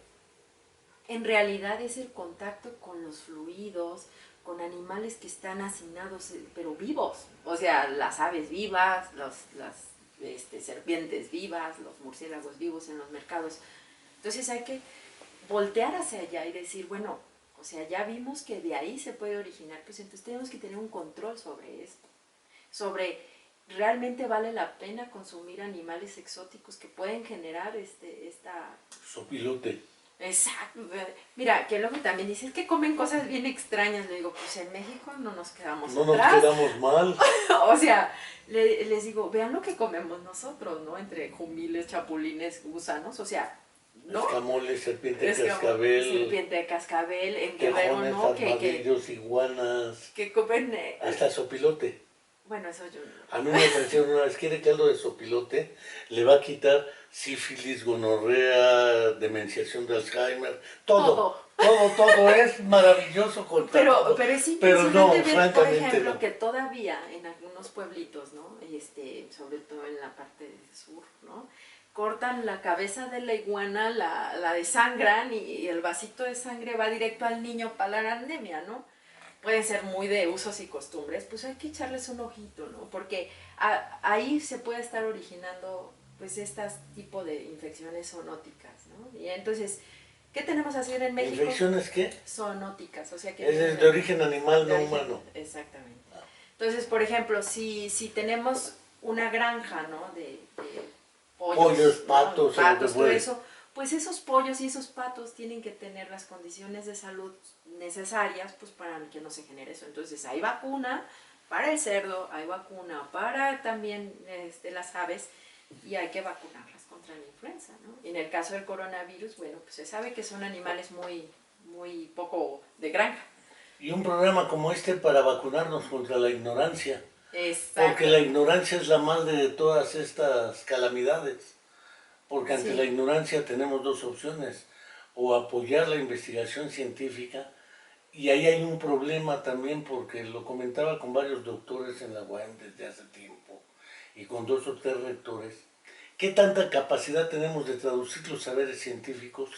En realidad es el contacto con los fluidos, con animales que están hacinados, pero vivos. O sea, las aves vivas, las serpientes vivas, los murciélagos vivos en los mercados. Entonces hay que voltear hacia allá y decir, bueno, o sea, ya vimos que de ahí se puede originar, pues entonces tenemos que tener un control sobre esto, sobre realmente vale la pena consumir animales exóticos que pueden generar esta... Sopilote. Exacto. Mira, que luego también dices que comen cosas bien extrañas. Le digo, pues en México no nos quedamos no atrás. No nos quedamos mal. O sea, les digo, vean lo que comemos nosotros, ¿no? Entre jumiles, chapulines, gusanos, o sea, ¿no? Escamoles, serpiente de cascabel. Serpiente de cascabel, en Guerrero, ¿no? Armadillos, iguanas. Que comen... hasta sopilote. Bueno, eso yo no. A mí me ofrecieron una vez, quiere caldo de sopilote, le va a quitar sífilis, gonorrea, demenciación de Alzheimer, todo es maravilloso con pero es pero impresionante no, ver, por francamente ejemplo, no. que todavía en algunos pueblitos, ¿no? Sobre todo en la parte sur, ¿no? Cortan la cabeza de la iguana, la desangran y el vasito de sangre va directo al niño para la anemia, ¿no? Pueden ser muy de usos y costumbres, pues hay que echarles un ojito, ¿no? Porque ahí se puede estar originando, pues, este tipo de infecciones zoonóticas, ¿no? Y entonces, ¿qué tenemos que hacer en México? ¿Infecciones qué? Zoonóticas, o sea que... Es de origen animal, no humano. Exactamente. Entonces, por ejemplo, si tenemos una granja, ¿no? De pollos, patos, ¿no? Patos, todo eso, pues esos pollos y esos patos tienen que tener las condiciones de salud necesarias, pues, para que no se genere eso. Entonces hay vacuna para el cerdo, hay vacuna para también las aves, y hay que vacunarlas contra la influenza, ¿no? Y en el caso del coronavirus, bueno, pues se sabe que son animales muy poco de granja. Y un programa como este para vacunarnos contra la ignorancia. Exacto. Porque la ignorancia es la madre de todas estas calamidades. Porque ante la ignorancia tenemos dos opciones: o apoyar la investigación científica, y ahí hay un problema también, porque lo comentaba con varios doctores en la UAM desde hace tiempo, y con 2 o 3 rectores, ¿qué tanta capacidad tenemos de traducir los saberes científicos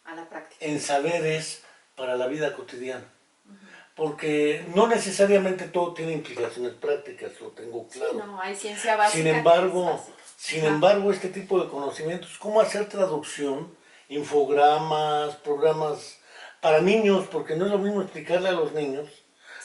a la práctica en saberes para la vida cotidiana? Porque no necesariamente todo tiene implicaciones prácticas, lo tengo claro. Sí, no, hay ciencia básica. Sin embargo, este tipo de conocimientos, cómo hacer traducción, infogramas, programas para niños, porque no es lo mismo explicarle a los niños.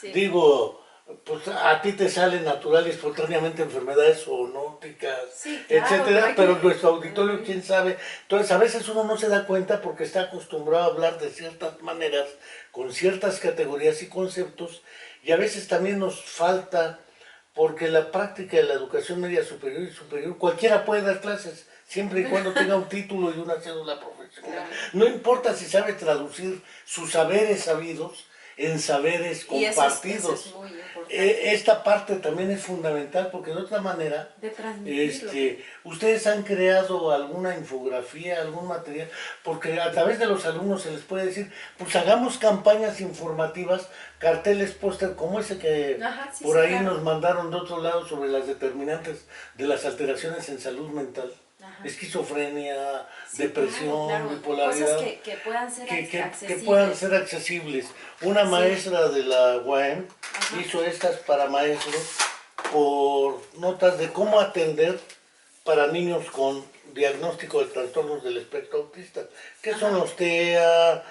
Sí. Digo, pues a ti te salen natural y espontáneamente enfermedades zoonóticas, sí, claro, etcétera, pero nuestro auditorio, quién sabe. Entonces, a veces uno no se da cuenta porque está acostumbrado a hablar de ciertas maneras, con ciertas categorías y conceptos, y a veces también nos falta, porque la práctica de la educación media superior y superior, cualquiera puede dar clases, siempre y cuando tenga un título y una cédula profesional. No importa si sabe traducir sus saberes sabidos en saberes compartidos. Eso es muy importante. Esta parte también es fundamental, porque de otra manera, ustedes han creado alguna infografía, algún material, porque a través de los alumnos se les puede decir, pues hagamos campañas informativas, carteles, póster, como ese que por ahí nos mandaron de otro lado sobre las determinantes de las alteraciones en salud mental. Esquizofrenia, depresión, bipolaridad, cosas que puedan ser accesibles. Que puedan ser accesibles. Una maestra de la UAM hizo estas para maestros por notas de cómo atender para niños con diagnóstico de trastornos del espectro autista. ¿Qué son los TEA?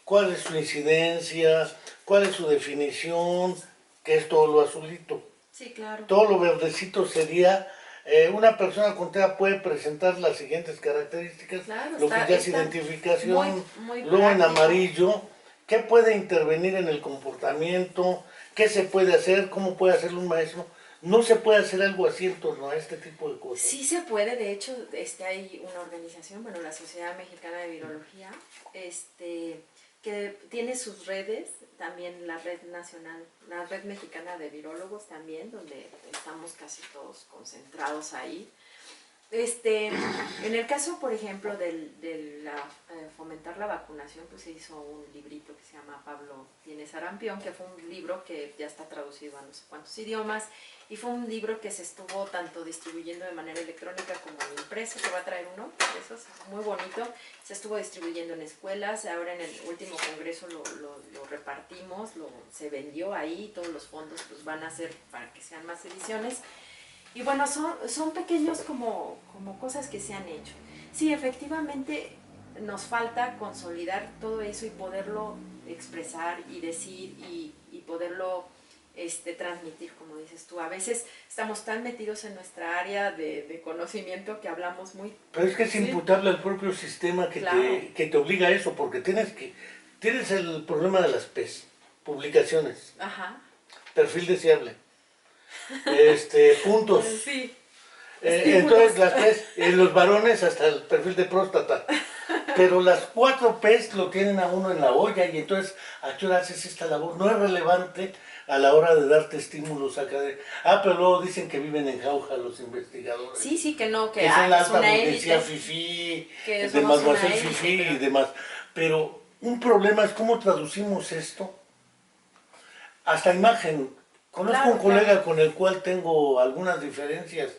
¿Cuál es su incidencia? ¿Cuál es su definición? Que es todo lo azulito. Sí, claro. Todo lo verdecito sería... una persona con TEA puede presentar las siguientes características, lo que ya es identificación, muy luego práctico. En amarillo, ¿qué puede intervenir en el comportamiento? ¿Qué se puede hacer? ¿Cómo puede hacerlo un maestro? ¿No se puede hacer algo así en torno a este tipo de cosas? Sí se puede, de hecho, hay una organización, bueno, la Sociedad Mexicana de Virología, que tiene sus redes, también la red nacional, la red mexicana de virólogos también, donde estamos casi todos concentrados ahí. En el caso, por ejemplo, de fomentar la vacunación, pues se hizo un librito que se llama Pablo tiene sarampión, que fue un libro que ya está traducido a no sé cuántos idiomas, y fue un libro que se estuvo tanto distribuyendo de manera electrónica como impreso, se va a traer uno, eso es muy bonito, se estuvo distribuyendo en escuelas, ahora en el último congreso lo repartimos, se vendió ahí, todos los fondos pues van a ser para que sean más ediciones. Y bueno, son pequeños como cosas que se han hecho. Sí, efectivamente nos falta consolidar todo eso y poderlo expresar y decir y poderlo transmitir, como dices tú. A veces estamos tan metidos en nuestra área de conocimiento que hablamos muy... Pero es que es imputable al propio sistema Claro. que te obliga a eso, porque tienes el problema de las PES, publicaciones, Ajá. perfil deseable, puntos. Sí. Entonces las PES, los varones hasta el perfil de próstata. Pero las 4 P's lo tienen a uno en la olla y entonces, ¿a qué hora haces esta labor? No es relevante a la hora de darte estímulos académicos. Pero luego dicen que viven en jauja los investigadores. Sí, que no, que es la es alta una burguesía élite. fifí, Que de somos una Mademoiselle élite, fifí pero... y demás. Pero un problema es cómo traducimos esto hasta imagen. Conozco un colega con el cual tengo algunas diferencias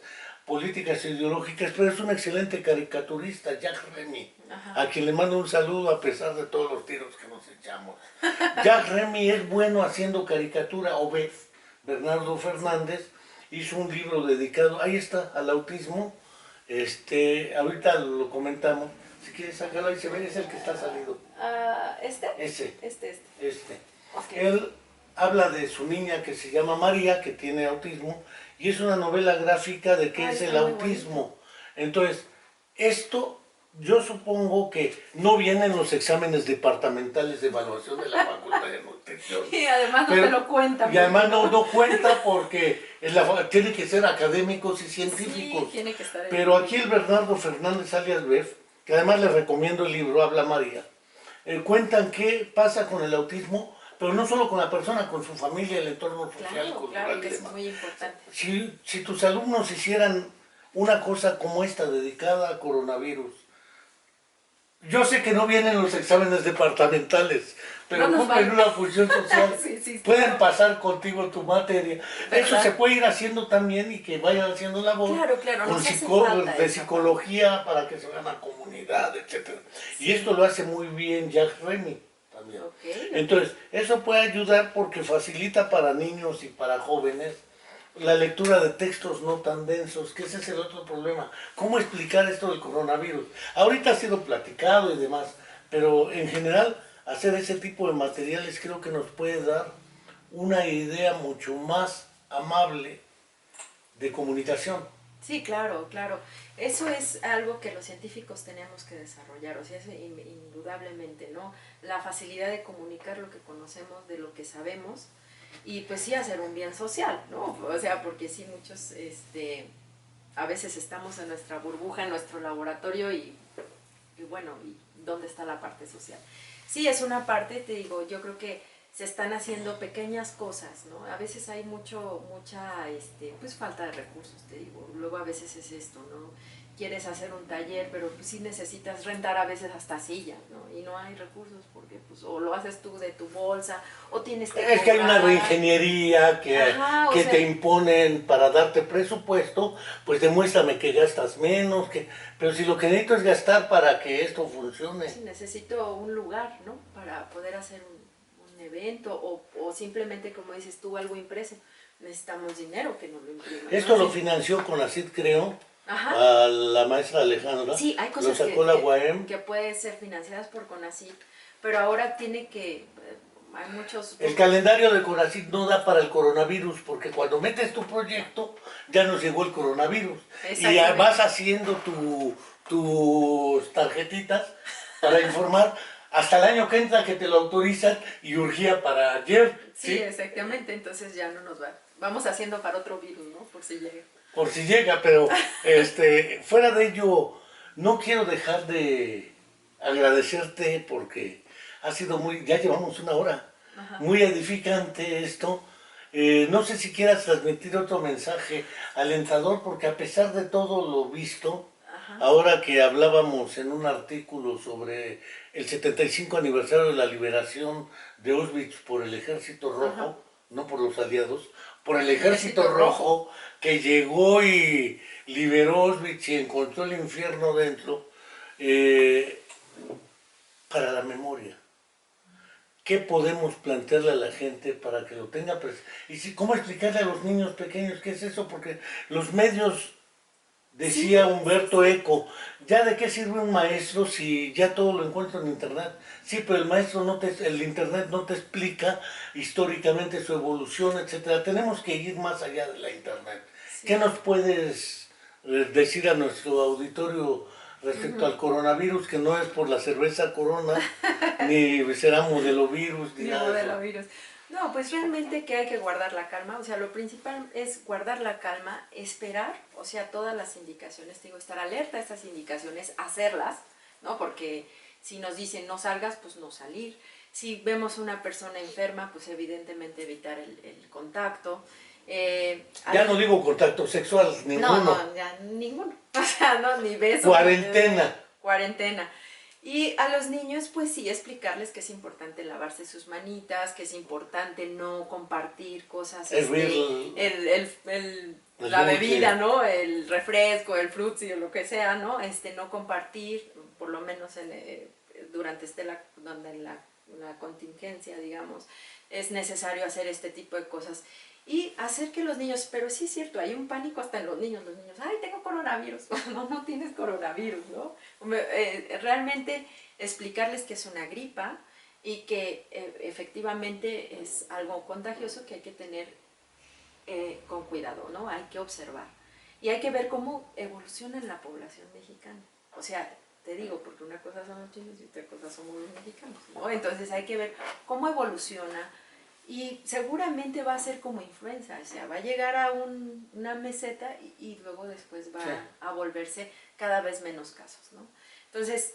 políticas e ideológicas, pero es un excelente caricaturista, Jack Remy, a quien le mando un saludo a pesar de todos los tiros que nos echamos. Jack Remy es bueno haciendo caricatura, o Bernardo Fernández hizo un libro dedicado, ahí está, al autismo, ahorita lo comentamos, si quieres sacarlo ahí se ve, es el que está salido. Ese. Okay. Él habla de su niña que se llama María, que tiene autismo, y es una novela gráfica de qué es el autismo. Entonces, esto yo supongo que no viene en los exámenes departamentales de evaluación de la Facultad de Nutrición. Y además no te lo cuentan. Y además no cuenta porque tiene que ser académicos y científicos. Sí, tiene que estar. Pero aquí el Bernardo Fernández alias Beff, que además les recomiendo el libro, Habla María, cuentan qué pasa con el autismo, pero no solo con la persona, con su familia, el entorno social, cultural. Claro, que es muy importante. Si tus alumnos hicieran una cosa como esta dedicada a coronavirus, yo sé que no vienen los exámenes departamentales, pero cumplen una función social. Pueden pasar contigo tu materia. ¿Verdad? Eso se puede ir haciendo también y que vayan haciendo labor con psicólogos de psicología para que se vean a comunidad, etc. Sí. Y esto lo hace muy bien Jack Remy también. Entonces, eso puede ayudar porque facilita para niños y para jóvenes la lectura de textos no tan densos, que ese es el otro problema. ¿Cómo explicar esto del coronavirus? Ahorita ha sido platicado y demás, pero en general hacer ese tipo de materiales creo que nos puede dar una idea mucho más amable de comunicación. Sí, claro. Eso es algo que los científicos tenemos que desarrollar, o sea, es indudablemente, ¿no? La facilidad de comunicar lo que conocemos de lo que sabemos y pues sí hacer un bien social, ¿no? O sea, porque sí muchos, a veces estamos en nuestra burbuja, en nuestro laboratorio y bueno, ¿y dónde está la parte social? Sí, es una parte, te digo, yo creo que se están haciendo pequeñas cosas, ¿no? A veces hay mucha, pues falta de recursos, te digo. Luego a veces es esto, ¿no? Quieres hacer un taller, pero pues sí necesitas rentar a veces hasta sillas, ¿no? Y no hay recursos porque, pues, o lo haces tú de tu bolsa, o tienes que Es que hay una reingeniería que te imponen para darte presupuesto, pues demuéstrame que gastas menos, pero si lo que necesito es gastar para que esto funcione. Sí, necesito un lugar, ¿no? Para poder hacer un evento o simplemente, como dices tú, algo impreso. Necesitamos dinero que nos lo impriman. Esto lo financió Conacid, creo, a la maestra Alejandra. Sí, hay cosas que pueden ser financiadas por Conacid, pero ahora tiene que... hay muchos... El calendario de Conacid no da para el coronavirus, porque cuando metes tu proyecto, ya nos llegó el coronavirus. Y vas haciendo tus tarjetitas para informar hasta el año que entra que te lo autorizan y urgía para ayer. Sí, exactamente, entonces ya no nos va Vamos haciendo para otro virus, ¿no? Por si llega. Por si llega, pero fuera de ello, no quiero dejar de agradecerte porque ha sido ya llevamos una hora, Ajá. muy edificante esto. No sé si quieras transmitir otro mensaje alentador, porque a pesar de todo lo visto, Ajá. ahora que hablábamos en un artículo sobre el 75 aniversario de la liberación de Auschwitz por el Ejército Rojo, Ajá. no por los aliados, por el Ejército Rojo, que llegó y liberó Auschwitz y encontró el infierno dentro, para la memoria. ¿Qué podemos plantearle a la gente para que lo tenga presente? Y cómo explicarle a los niños pequeños qué es eso, porque los medios, decía Humberto Eco, ¿ya de qué sirve un maestro si ya todo lo encuentro en internet? Sí, pero el internet no te explica históricamente su evolución, etcétera. Tenemos que ir más allá de la internet. Sí. ¿Qué nos puedes decir a nuestro auditorio respecto al coronavirus, que no es por la cerveza Corona, ni será modelo-virus, ni modelo-virus? No, pues realmente que hay que guardar la calma, o sea, lo principal es guardar la calma, esperar, o sea, todas las indicaciones, digo, estar alerta a estas indicaciones, hacerlas, ¿no? Porque si nos dicen no salgas, pues no salir. Si vemos a una persona enferma, pues evidentemente evitar el contacto. Ya no digo contacto sexual, ninguno. No, ya ninguno, o sea, no, ni beso. Cuarentena. Cuarentena. Y a los niños, pues sí, explicarles que es importante lavarse sus manitas, que es importante no compartir cosas, la bebida, ¿no? El refresco, el frutzi o lo que sea, ¿no? No compartir, por lo menos durante la contingencia, digamos, es necesario hacer este tipo de cosas. Y hacer que los niños, pero sí es cierto, hay un pánico hasta en los niños, ay, tengo coronavirus, no tienes coronavirus, ¿no? Realmente explicarles que es una gripa y que efectivamente es algo contagioso que hay que tener con cuidado, ¿no? Hay que observar y hay que ver cómo evoluciona la población mexicana, o sea, te digo, porque una cosa son los chinos y otra cosa somos los mexicanos, ¿no? Entonces hay que ver cómo evoluciona. Y seguramente va a ser como influenza, o sea, va a llegar a una meseta y luego después va a volverse cada vez menos casos, ¿no? Entonces,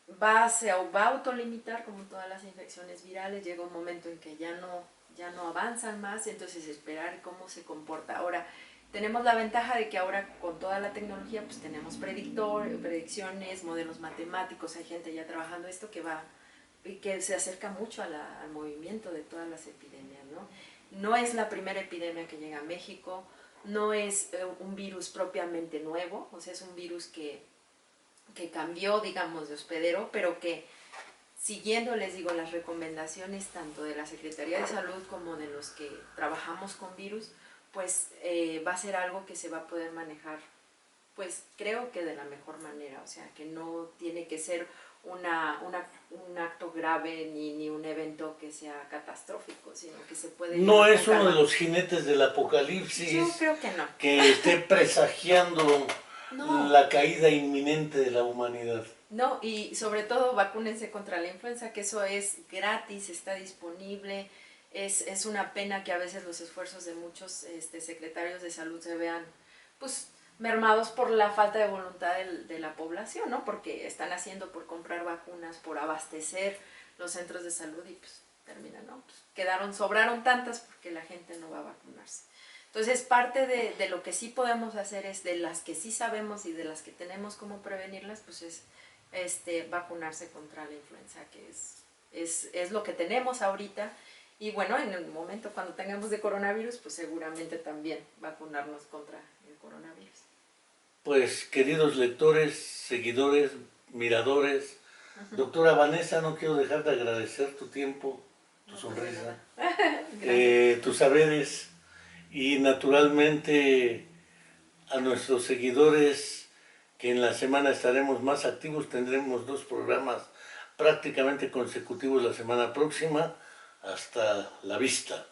se va a autolimitar como todas las infecciones virales, llega un momento en que ya no avanzan más, entonces esperar cómo se comporta. Ahora, tenemos la ventaja de que ahora con toda la tecnología, pues tenemos predicciones, modelos matemáticos, hay gente ya trabajando esto que se acerca mucho al movimiento de todas las epidemias, ¿no? No es la primera epidemia que llega a México, no es un virus propiamente nuevo, o sea, es un virus que cambió, digamos, de hospedero, pero que siguiendo, les digo, las recomendaciones tanto de la Secretaría de Salud como de los que trabajamos con virus, pues va a ser algo que se va a poder manejar, pues creo que de la mejor manera, o sea, que no tiene que ser un acto grave ni un evento que sea catastrófico, sino que se puede... No es uno de los jinetes del apocalipsis. Yo creo que no. Que esté presagiando la caída inminente de la humanidad. No, y sobre todo vacúnense contra la influenza, que eso es gratis, está disponible. Es una pena que a veces los esfuerzos de muchos secretarios de salud se vean, pues, mermados por la falta de voluntad de la población, ¿no? Porque están haciendo por comprar vacunas, por abastecer los centros de salud y pues terminan, ¿no? Pues, sobraron tantas porque la gente no va a vacunarse. Entonces, parte de lo que sí podemos hacer es, de las que sí sabemos y de las que tenemos cómo prevenirlas, pues es vacunarse contra la influenza, que es lo que tenemos ahorita. Y bueno, en el momento cuando tengamos de coronavirus, pues seguramente también vacunarnos contra el coronavirus. Pues, queridos lectores, seguidores, miradores, doctora Vanessa, no quiero dejar de agradecer tu tiempo, tu sonrisa, tus saberes y naturalmente a nuestros seguidores, que en la semana estaremos más activos, tendremos 2 programas prácticamente consecutivos la semana próxima. Hasta la vista.